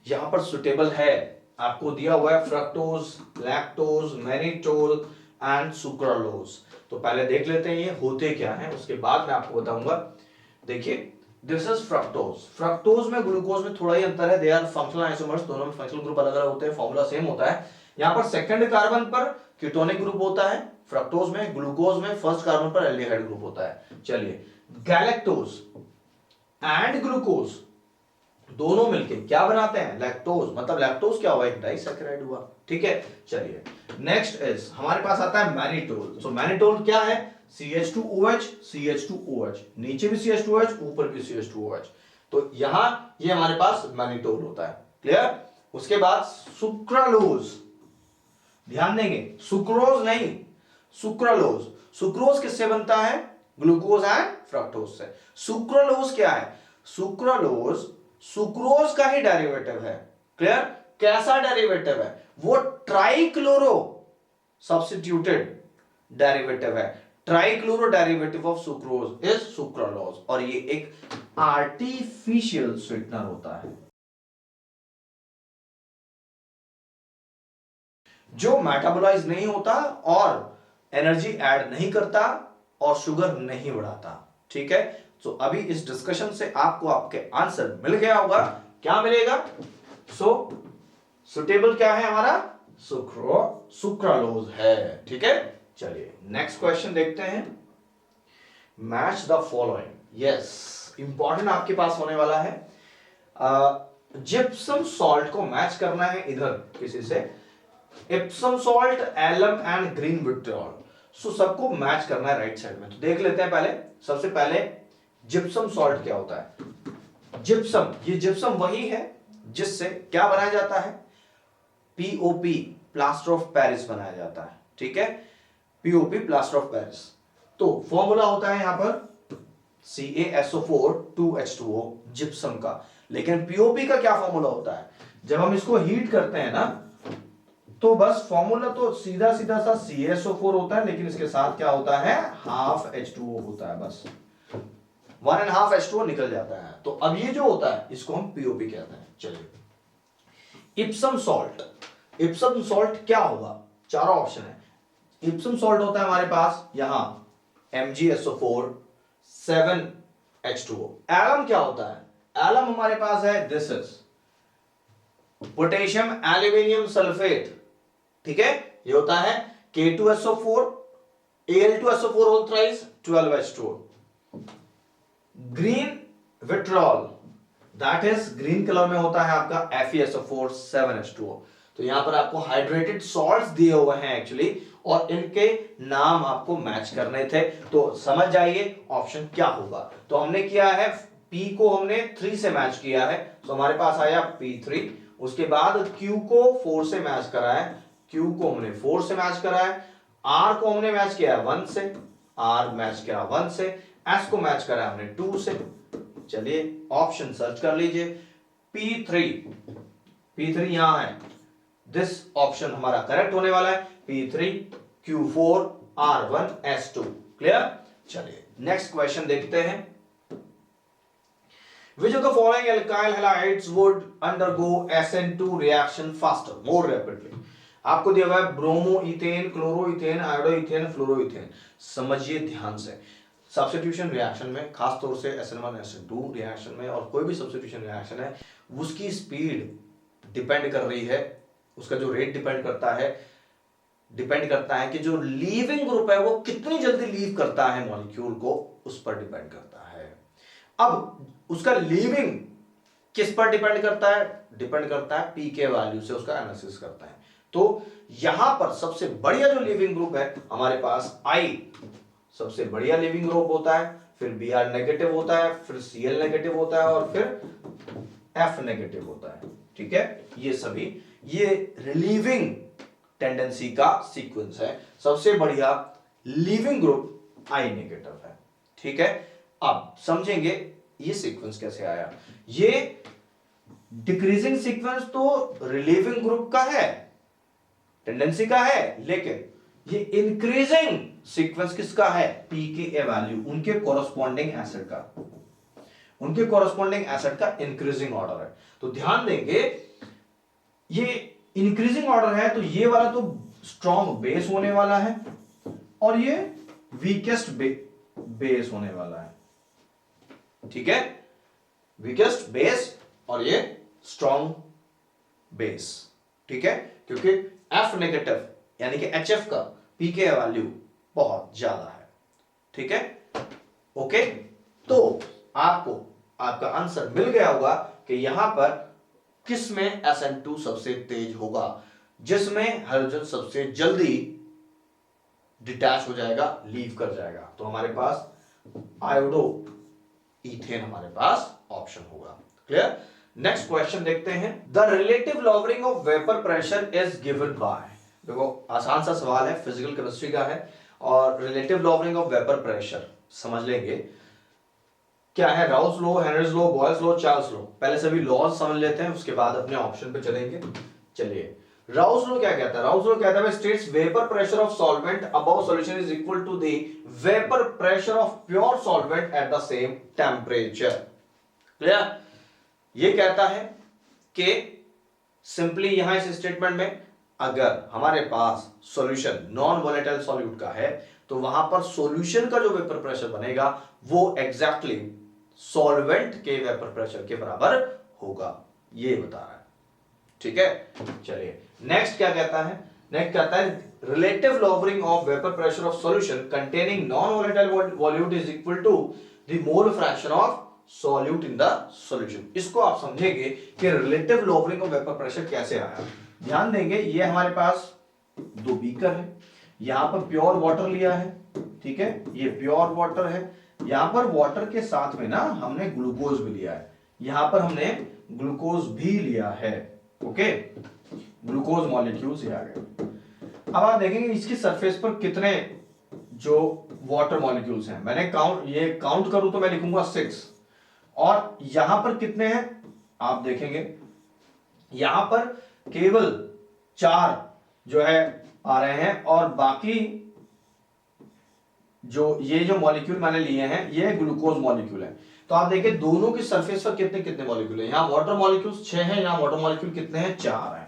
यहां पर सुटेबल है, आपको दिया हुआ है fructose, lactose, mannitol and sucralose. तो पहले देख लेते हैं ये होते क्या हैं, उसके बाद मैं आपको बताऊंगा। देखिए दिस इज फ्रक्टोज। फ्रक्टोज में ग्लूकोज में थोड़ा ही अंतर है, दे आर फंक्शनल आइसोमर्स, दोनों में फंक्शनल ग्रुप अलग अलग होते हैं, फॉर्मूला सेम होता है। यहां पर सेकंड कार्बन पर कीटोनिक ग्रुप होता है फ्रक्टोज में, ग्लूकोज में फर्स्ट कार्बन पर एल्डिहाइड ग्रुप होता है। चलिए गैलेक्टोज एंड ग्लूकोज दोनों मिलके क्या बनाते हैं, लैक्टोज, मतलब लैक्टोज क्या हुआ, एक डाइसैकेराइड हुआ। ठीक है, चलिए नेक्स्ट इज हमारे पास आता है मैनिटोल। सो मैनिटोल क्या है, CH2OH CH2OH, नीचे भी CH2OH ऊपर भी CH2OH, तो यहां ये हमारे पास मैनिटोल होता है। क्लियर, उसके बाद सुक्रालोज, ध्यान देंगे सुक्रोज नहीं सुक्रालोज। सुक्रोज किससे बनता है, ग्लूकोज एंड फ्रक्टोज से। सुक्रालोज क्या है, सुक्रालोज सुक्रोज का ही डेरिवेटिव है। क्लियर, कैसा डेरिवेटिव है, वो ट्राइक्लोरो सब्स्टिट्यूटेड डेरिवेटिव है। Trichloro derivative of sucrose is sucralose, और ये एक आर्टिफिशियल स्वीटनर होता है जो मेटाबोलाइज नहीं होता और एनर्जी ऐड नहीं करता और शुगर नहीं बढ़ाता। ठीक है, तो अभी इस डिस्कशन से आपको आपके आंसर मिल गया होगा, क्या मिलेगा, सुटेबल क्या है हमारा, सुक्रालोज है। ठीक है, चलिए नेक्स्ट क्वेश्चन देखते हैं, match the following. Yes, important आपके पास होने वाला है, जिप्सम सॉल्ट को मैच करना है इधर किसी से, Epsom salt, alum and green vitriol. So सबको मैच करना है राइट साइड में। तो देख लेते हैं पहले, सबसे पहले जिप्सम सॉल्ट क्या होता है। जिप्सम, ये जिप्सम वही है जिससे क्या बनाया जाता है, POP प्लास्टर ऑफ पेरिस बनाया जाता है। ठीक है, POP प्लास्टर ऑफ पेरिस। तो फॉर्मूला होता है यहां पर CaSO4 2H2O जिप्सम का। लेकिन POP का क्या फॉर्मूला होता है, जब हम इसको हीट करते हैं ना तो बस फॉर्मूला तो सीधा सीधा सा CaSO4 होता है, लेकिन इसके साथ क्या होता है, हाफ H2O होता है, बस 1.5 H2O निकल जाता है। तो अब ये जो होता है इसको हम POP कहते हैं। चलिए इप्सम सॉल्ट, इप्सम सॉल्ट क्या होगा, चारों ऑप्शन है। इप्सम सॉल्ट होता है हमारे पास यहां MgSO4 7H2O। एलम क्या होता है, एलम हमारे पास है this is potassium aluminium sulphate. ठीक है, ये होता है K2SO4 Al2SO4 whole thrice 12H2O। Green vitriol that is green colour में होता है आपका FeSO4 7H2O। तो यहां पर आपको हाइड्रेटेड सॉल्ट्स दिए हुए हैं एक्चुअली, और इनके नाम आपको मैच करने थे। तो समझ जाइए ऑप्शन क्या होगा। तो हमने किया है P को हमने 3 से मैच किया है, तो हमारे पास आया P3। उसके बाद Q को 4 से मैच करा है, Q को हमने 4 से मैच करा है, R को हमने मैच किया है 1 से, R मैच किया 1 से, S को मैच करा है हमने 2 से। चलिए ऑप्शन सर्च कर लीजिए, P3 यहां है, दिस ऑप्शन हमारा करेक्ट होने वाला है, P3 Q4 R1 S2। Clear, चलिए नेक्स्ट क्वेश्चन देखते हैं, Which of the following alkyl halides would undergo SN2 reaction faster, more rapidly? आपको दिया हुआ है bromo ethane, chloro ethane, iodo ethane, fluoro ethane. समझिए ध्यान से, सब्स्टिट्यूशन रिएक्शन में खास तौर से SN1 SN2 रिएक्शन में और कोई भी सब्स्टिट्यूशन रिएक्शन है, उसकी स्पीड डिपेंड कर रही है, उसका जो रेट डिपेंड करता है कि जो लीविंग ग्रुप है वो कितनी जल्दी लीव करता है मॉलिक्यूल को, उस पर डिपेंड करता है। अब उसका लीविंग किस पर डिपेंड करता है? डिपेंड करता है पी के वैल्यू से उसका एनालिसिस करता है। तो यहां पर सबसे बढ़िया जो लीविंग ग्रुप है हमारे पास आई सबसे बढ़िया लीविंग ग्रुप होता है, फिर बी आर नेगेटिव होता है, फिर Cl नेगेटिव होता है और फिर F नेगेटिव होता है। ठीक है, ये सभी ये रिलीविंग टेंडेंसी का सीक्वेंस है। सबसे बढ़िया लीविंग ग्रुप आई नेगेटिव है। ठीक है, अब समझेंगे ये सीक्वेंस कैसे आया। ये डिक्रीजिंग सीक्वेंस तो रिलीविंग ग्रुप का है, टेंडेंसी का है, लेकिन ये इंक्रीजिंग सीक्वेंस किसका है? पीके वैल्यू, उनके कोरस्पॉन्डिंग एसिड का इंक्रीजिंग ऑर्डर है। तो ध्यान देंगे ये इंक्रीजिंग ऑर्डर है तो ये वाला तो स्ट्रॉन्ग बेस होने वाला है और ये वीकेस्ट बेस होने वाला है। ठीक है, वीकेस्ट बेस और ये स्ट्रॉन्ग बेस। ठीक है, क्योंकि F नेगेटिव यानी कि HF का पीके वैल्यू बहुत ज्यादा है। ठीक है, ओके, तो आपको आपका आंसर मिल गया होगा कि यहां पर किसमें SN2 सबसे तेज होगा, जिसमें हाइड्रोजन सबसे जल्दी डिटैच हो जाएगा, लीव कर जाएगा। तो हमारे पास आयोडो इथेन हमारे पास ऑप्शन होगा। क्लियर? नेक्स्ट क्वेश्चन देखते हैं। The relative lowering of vapour pressure is given by, देखो आसान सा सवाल है, फिजिकल केमिस्ट्री का है और relative lowering of vapour pressure समझ लेंगे क्या है। Rouse law, Henry's law, Boyle's law, Charles law, पहले सभी लॉज समझ लेते हैं, उसके बाद अपने ऑप्शन पे चलेंगे। चलिए, राउस लॉ क्या कहता है? राउस लॉ कहता है states vapour pressure of solvent above solution is equal to the vapour pressure of pure solvent at the same temperature. Clear? ये कहता है कि सिंपली यहां इस स्टेटमेंट में अगर हमारे पास सॉल्यूशन नॉन वोलेटाइल सॉल्यूट का है तो वहां पर सॉल्यूशन का जो वेपर प्रेशर बनेगा वो एग्जैक्टली सॉल्वेंट के वेपर प्रेशर के बराबर होगा, ये बता रहा है। ठीक है, चलिए नेक्स्ट क्या कहता है? नेक्स्ट कहता है relative lowering of vapour pressure of solution containing non volatile solute is equal to the mole fraction of solute in the solution. इसको आप समझेंगे कि relative lowering of vapour pressure कैसे आया। ध्यान देंगे, ये हमारे पास दो बीकर है, यहां पर प्योर वाटर लिया है। ठीक है, ये प्योर वाटर है, यहां पर वाटर के साथ में ना हमने ग्लूकोज भी लिया है, यहां पर हमने ग्लूकोज भी लिया है। ओके, ग्लूकोज मॉलिक्यूल्स ये आ गए। अब आप देखेंगे इसकी सरफेस पर कितने जो वाटर मॉलिक्यूल्स हैं, मैंने काउंट करूं तो मैं लिखूंगा 6 और यहां पर कितने हैं आप देखेंगे, यहां पर केवल 4 जो है आ रहे हैं और बाकी जो मॉलिक्यूल मैंने लिए हैं ये ग्लूकोज मॉलिक्यूल है। तो आप देखिए दोनों की सरफेस पर कितने कितने मॉलिक्यूल हैं, यहां वाटर मॉलिक्यूल्स 6 हैं, यहां वाटर मॉलिक्यूल कितने हैं 4 हैं।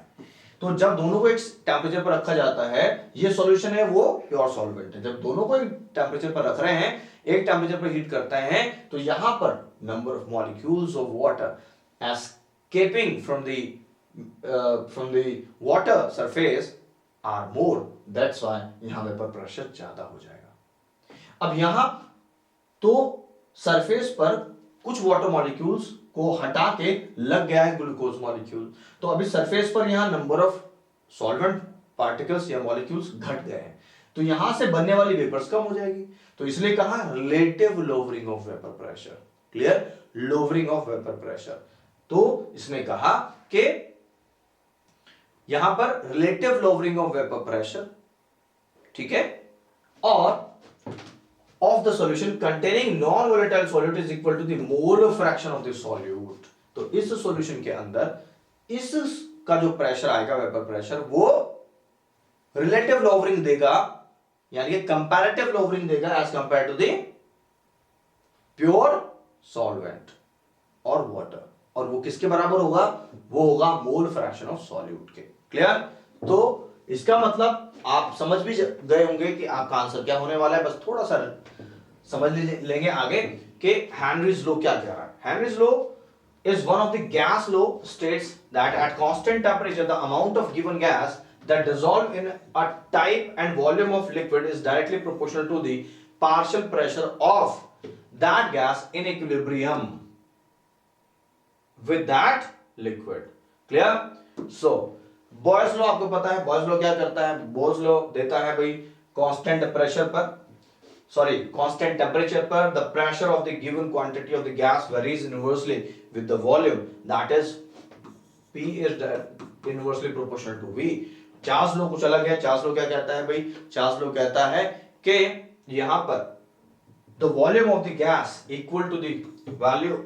तो जब दोनों को एक टेंपरेचर पर रखा जाता है, ये सॉल्यूशन है वो प्योर सॉल्वेंट है, जब दोनों को एक टेंपरेचर पर रख रहे हैं, एक टेंपरेचर पर हीट करते हैं, तो यहां पर number of molecules of water escaping from the water surface are more, that's why यहां वेपर प्रेशर ज्यादा हो जाएगा। अब यहां तो सरफेस पर कुछ वाटर मॉलिक्यूल्स को हटा के लग गया है ग्लूकोज मॉलिक्यूल, तो अभी सरफेस पर यहां नंबर ऑफ सॉल्वेंट पार्टिकल्स या मॉलिक्यूल्स घट गए हैं, तो यहां से बनने वाली वेपर्स कम हो जाएगी। तो इसलिए कहा relative lowering of vapour pressure. Clear? Lowering of vapour pressure. तो इसने कहा कि यहां पर relative lowering of vapour pressure, ठीक है, और of the solution containing non-volatile solute is equal to the mole fraction of the solute। तो इस सॉल्यूशन के अंदर इसका जो प्रेशर आएगा वेपर प्रेशर वो रिलेटिव लोवरिंग देगा, यानी कि कंपैरेटिव लोवरिंग देगा as compare to the pure solvent. और वाटर, और वो किसके बराबर होगा, वो होगा मोल फ्रैक्शन ऑफ सॉल्यूट के। क्लियर? तो इसका मतलब आप समझ भी गए होंगे कि आपका आंसर क्या होने वाला है, बस थोड़ा सा समझ लेंगे आगे कि हेनरीज लॉ क्या कह रहा है। Henry's law is one of the gas law states that at constant temperature the amount of given gas that dissolve in a type and volume of liquid is directly proportional to the partial pressure of that gas in equilibrium with that liquid. Clear? So boys law आपको पता है, boys law क्या करता है, boys law देता है भाई constant pressure पर, sorry, constant temperature per the pressure of the given quantity of the gas varies inversely with the volume, that is P is inversely proportional to V. Charles law कुछ अलग है। Charles law क्या कहता है भाई, Charles law कहता है कि यहां पर the volume of the gas equal to the value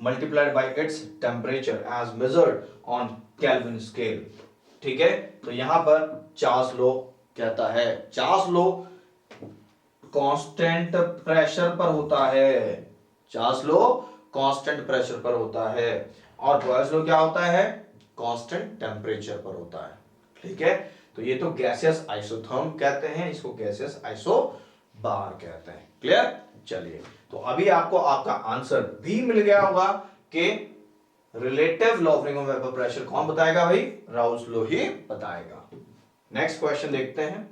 multiplied by its temperature as measured on Kelvin scale। ठीक है, तो यहां पर चार्ल्स लॉ कहता है, चार्ल्स लॉ कांस्टेंट प्रेशर पर होता है, चार्ल्स लॉ कांस्टेंट प्रेशर पर होता है, और बॉयल्स लॉ क्या होता है, कांस्टेंट टेम्परेचर पर होता है। ठीक है, तो ये तो गैसियस आइसोथर्म कहते हैं, इसको गैसियस आइसोबार कहते हैं। क्लियर? चलिए, तो अभी आपको आपका आंसर भी मिल गया होगा कि relative lowering of vapour pressure कौन बताएगा भाई, राउल्स लॉ ही बताएगा। नेक्स्ट क्वेश्चन देखते हैं,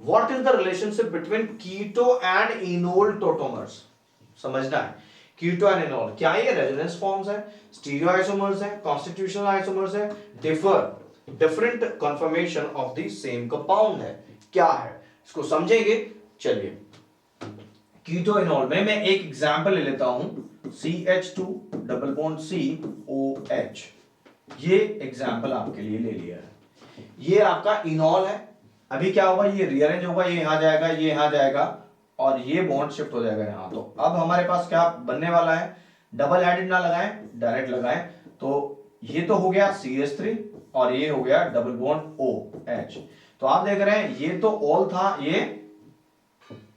What is the relationship between keto and enol tautomers? समझना है, कीटो एंड इनोल क्या ये रेजोनेंस फॉर्म्स है, स्टीरियो आइसोमर्स है, कॉन्स्टिट्यूशनल आइसोमर्स है, different confirmation of the same compound है, क्या है, इसको समझेंगे। चलिए, कीटो इनोल में मैं एक एग्जांपल ले लेता हूं, CH2 डबल बॉन्ड COH, ये एग्जांपल आपके लिए ले लिया है। ये आपका इनोल है, अभी क्या होगा, ये रीअरेंज होगा, ये यहां जाएगा, ये यहां जाएगा, और ये बॉन्ड शिफ्ट हो जाएगा यहां। तो अब हमारे पास क्या बनने वाला है, डबल हेडेड ना लगाएं, डायरेक्ट लगाएं, तो ये तो हो गया CH3 और ये हो गया डबल बॉन्ड OH। तो आप देख रहे हैं ये तो ऑल था, ये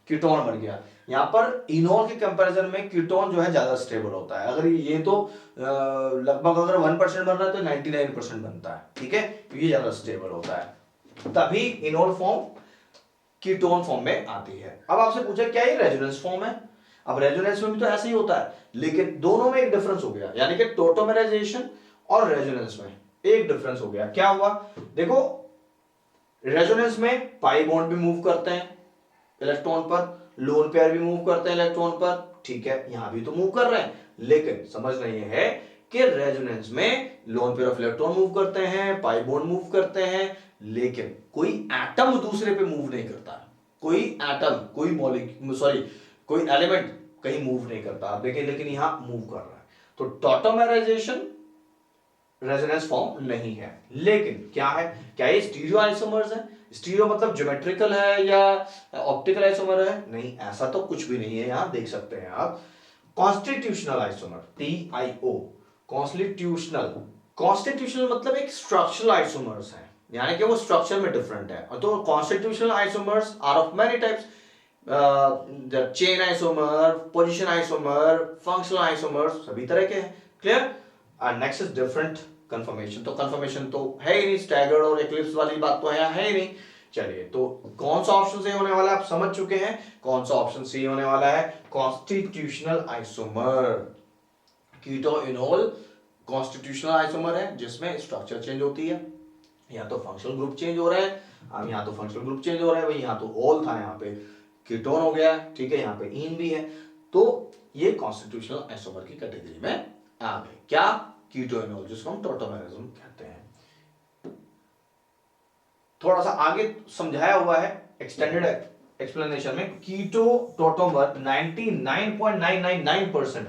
कीटोन बन गया। यहां पर इनोल के कंपैरिजन में कीटोन जो है ज्यादा स्टेबल होता है। अगर ये तो लगभग अगर 1% बन रहा है तो 99% बनता है। ठीक है, ये ज्यादा स्टेबल होता है, तभी इनोल फॉर्म कीटोन फॉर्म में आती है। अब आपसे पूछा क्या ये रेजोनेंस फॉर्म है, अब रेजोनेंस में भी तो ऐसा ही होता है, लेकिन दोनों में एक डिफरेंस हो गया, यानी कि टोटोमेराइजेशन और रेजोनेंस में एक डिफरेंस हो गया। क्या हुआ, देखो रेजोनेंस में पाई बॉन्ड भी मूव करते हैं इलेक्ट्रॉन पर, लोन पेयर भी मूव करते हैं इलेक्ट्रॉन पर, ठीक है, यहां भी तो मूव कर रहे हैं, लेकिन समझना ये है कि रेजोनेंस में lone pair of electron move करते हैं, पाई बॉन्ड मूव करते हैं, लेकिन कोई एटम दूसरे पे मूव नहीं करता, कोई एटम, कोई मॉलिक्यूल, सॉरी कोई एलिमेंट कहीं मूव नहीं करता। आप देखें, लेकिन यहां मूव कर रहा है, तो टॉटोमेराइजेशन रेजोनेंस फॉर्म नहीं है। लेकिन क्या है, क्या ये स्टीरियो आइसोमर्स है, स्टीरियो मतलब ज्योमेट्रिकल है या ऑप्टिकल आइसोमर है, नहीं, ऐसा तो कुछ भी नहीं है। यहां देख सकते हैं आप, कॉन्स्टिट्यूशनल आइसोमर, TIO, कॉन्स्टिट्यूशनल मतलब एक स्ट्रक्चरल आइसोमर्स है, यानी कि वो स्ट्रक्चर में डिफरेंट है। तो constitutional isomers are of many types, chain isomer, position isomer, functional isomer, सभी तरह के हैं। Clear? Next is different conformation, तो कंफर्मेशन तो है ही नहीं, स्टैगर्ड और एक्लिप्स वाली बात तो है ही नहीं। चलिए, तो कौन सा ऑप्शन सही होने वाला है आप समझ चुके हैं, कौन सा ऑप्शन सही होने वाला है, constitutional isomer. Keto enol constitutional isomer है जिसमें स्ट्रक्चर चेंज होती है, यहाँ तो फंक्शनल ग्रुप चेंज हो रहा है, अब यहाँ तो फंक्शनल ग्रुप चेंज हो रहा है भाई, यहाँ तो ऑल था, यहाँ पे कीटोन हो गया, ठीक है, यहाँ पे इन भी है, तो ये कॉन्स्टिट्यूशनल आइसोमर की कैटेगरी में आ गए। क्या, कीटो इनोल, जिसको हम टॉटोमेरिज्म कहते हैं। थोड़ा सा आगे समझाया हुआ है एक्सटेंडेड एक्सप्लेनेशन में, कीटो टॉटोमर 99.999%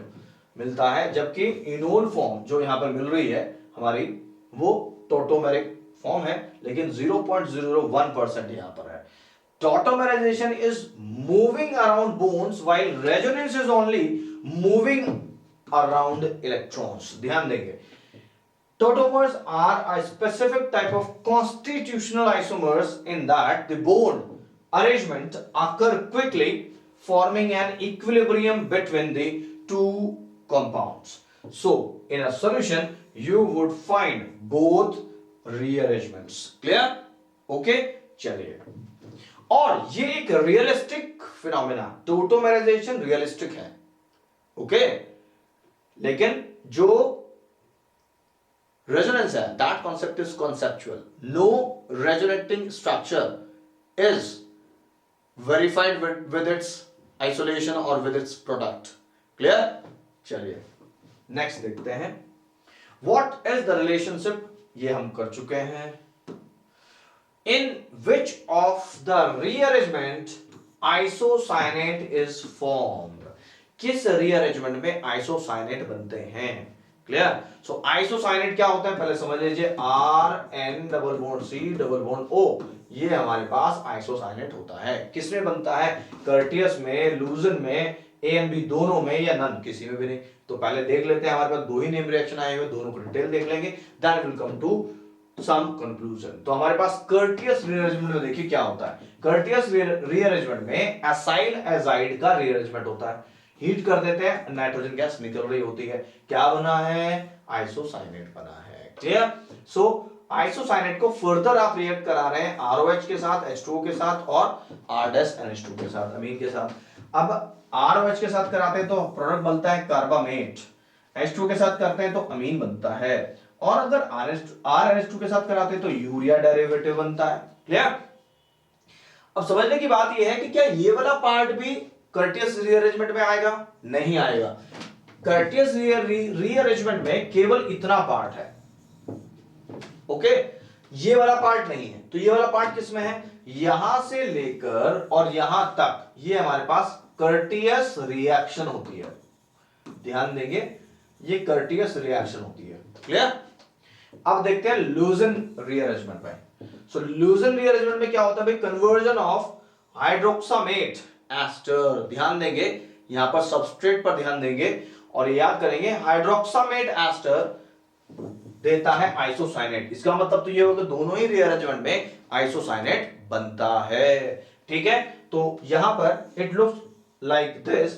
मिलता है, जबकि इनोल फॉर्म जो यहां पर मिल रही है हमारी, वो टोटोमेरिक फॉर्म है, लेकिन 0.001% यहां पर है। Tautomerization is moving around bonds while resonance is only moving around electrons. ध्यान देंगे, tautomers are a specific type of constitutional isomers in that the bond arrangement occur quickly, forming an equilibrium between the two compounds. So in a solution you would find both rearrangements. Clear? Okay, चलिए, और ये एक realistic phenomena, tautomerisation realistic है, okay, लेकिन जो resonance है that concept is conceptual. No resonating structure is verified with its isolation और with its product. Clear? चलिए नेक्स्ट देखते हैं. व्हाट इज द रिलेशनशिप, ये हम कर चुके हैं. In which of the rearrangement isocyanate is formed. किस रीअरेंजमेंट में आइसोसाइनेट बनते हैं. क्लियर? सो आइसोसाइनेट क्या होता है पहले समझ लीजिए. R N double bond C double bond O, ये हमारे पास आइसोसाइनेट होता है. किसमें बनता है? कर्टियस में, लूजन में, ए एंड बी दोनों में, या नन किसी में भी नहीं. तो पहले देख लेते हैं, हमारे पास दो ही नेम रिएक्शन आए हुए, दोनों को डिटेल देख लेंगे, then will come to some conclusion. तो हमारे पास कर्टियस रीअरेंजमेंट में देखिए क्या होता है. कर्टियस रीअरेंजमेंट में एसाइल एजाइड का रीअरेंजमेंट होता है. हीट कर देते हैं, नाइट्रोजन गैस निकल रही होती है, क्या बना है? आइसोसाइनेट बना है. क्लियर? सो आइसोसाइनेट को फर्दर आप रिएक्ट करा रहे हैं ROH के साथ, H2O के साथ और R-NH2 के साथ, अमीन के साथ. अब ROH के साथ कराते हैं तो प्रोडक्ट बनता है कार्बामेट, H2O के साथ करते हैं तो अमीन बनता है, और अगर R-NH2 के साथ कराते हैं तो यूरिया डेरिवेटिव बनता है. क्लियर? अब समझने की बात यह है कि क्या ये वाला पार्ट भी कर्टियस रीअरेंजमेंट में आएगा? नहीं आएगा. कर्टियस रीअरेंजमेंट में केवल इतना पार्ट है, ओके, ये वाला पार्ट नहीं है. तो ये वाला पार्ट किसमें है? यहां से लेकर और यहां तक ये हमारे पास कर्टियस रिएक्शन होती है. ध्यान देंगे, ये कर्टियस रिएक्शन होती है. क्लियर? अब देखते हैं लूजन रीअरेंजमेंट में. सो लूजन रीअरेंजमेंट में क्या होता है भाई? Conversion of hydroxamate ester. ध्यान देंगे, यहां पर सबस्ट्रेट पर ध्यान देंगे और याद करेंगे, हाइड्रोक्सामेट एस्टर देता है आइसोसाइनेट. इसका मतलब तो ये होगा दोनों ही रीअरेंजमेंट में आइसोसाइनेट बनता है. ठीक है? तो यहां पर इट लुक्स लाइक दिस.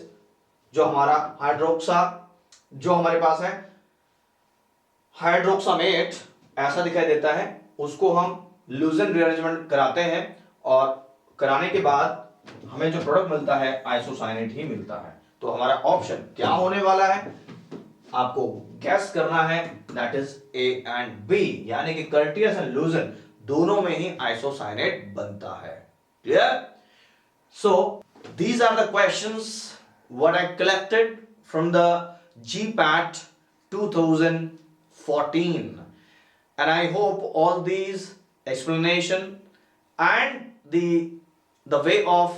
जो हमारा हाइड्रोक्सा, जो हमारे पास है हाइड्रोक्सामेट, ऐसा दिखाई देता है. उसको हम लूजन रीअरेंजमेंट कराते हैं और कराने के बाद हमें जो प्रोडक्ट मिलता है आइसोसाइनेट ही मिलता है. तो हमारा ऑप्शन क्या होने वाला है आपको गैस करना है, that is A and B, यानी कि कर्टियस एंड लूजन दोनों में ही आइसोसाइनेट बनता है. Clear? So these are the questions what I collected from the GPAT 2014, and I hope all these explanation and the way of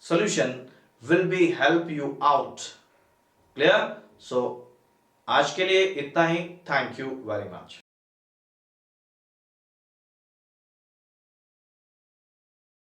solution will be help you out. Clear? So आज के लिए इतना ही. Thank you very much.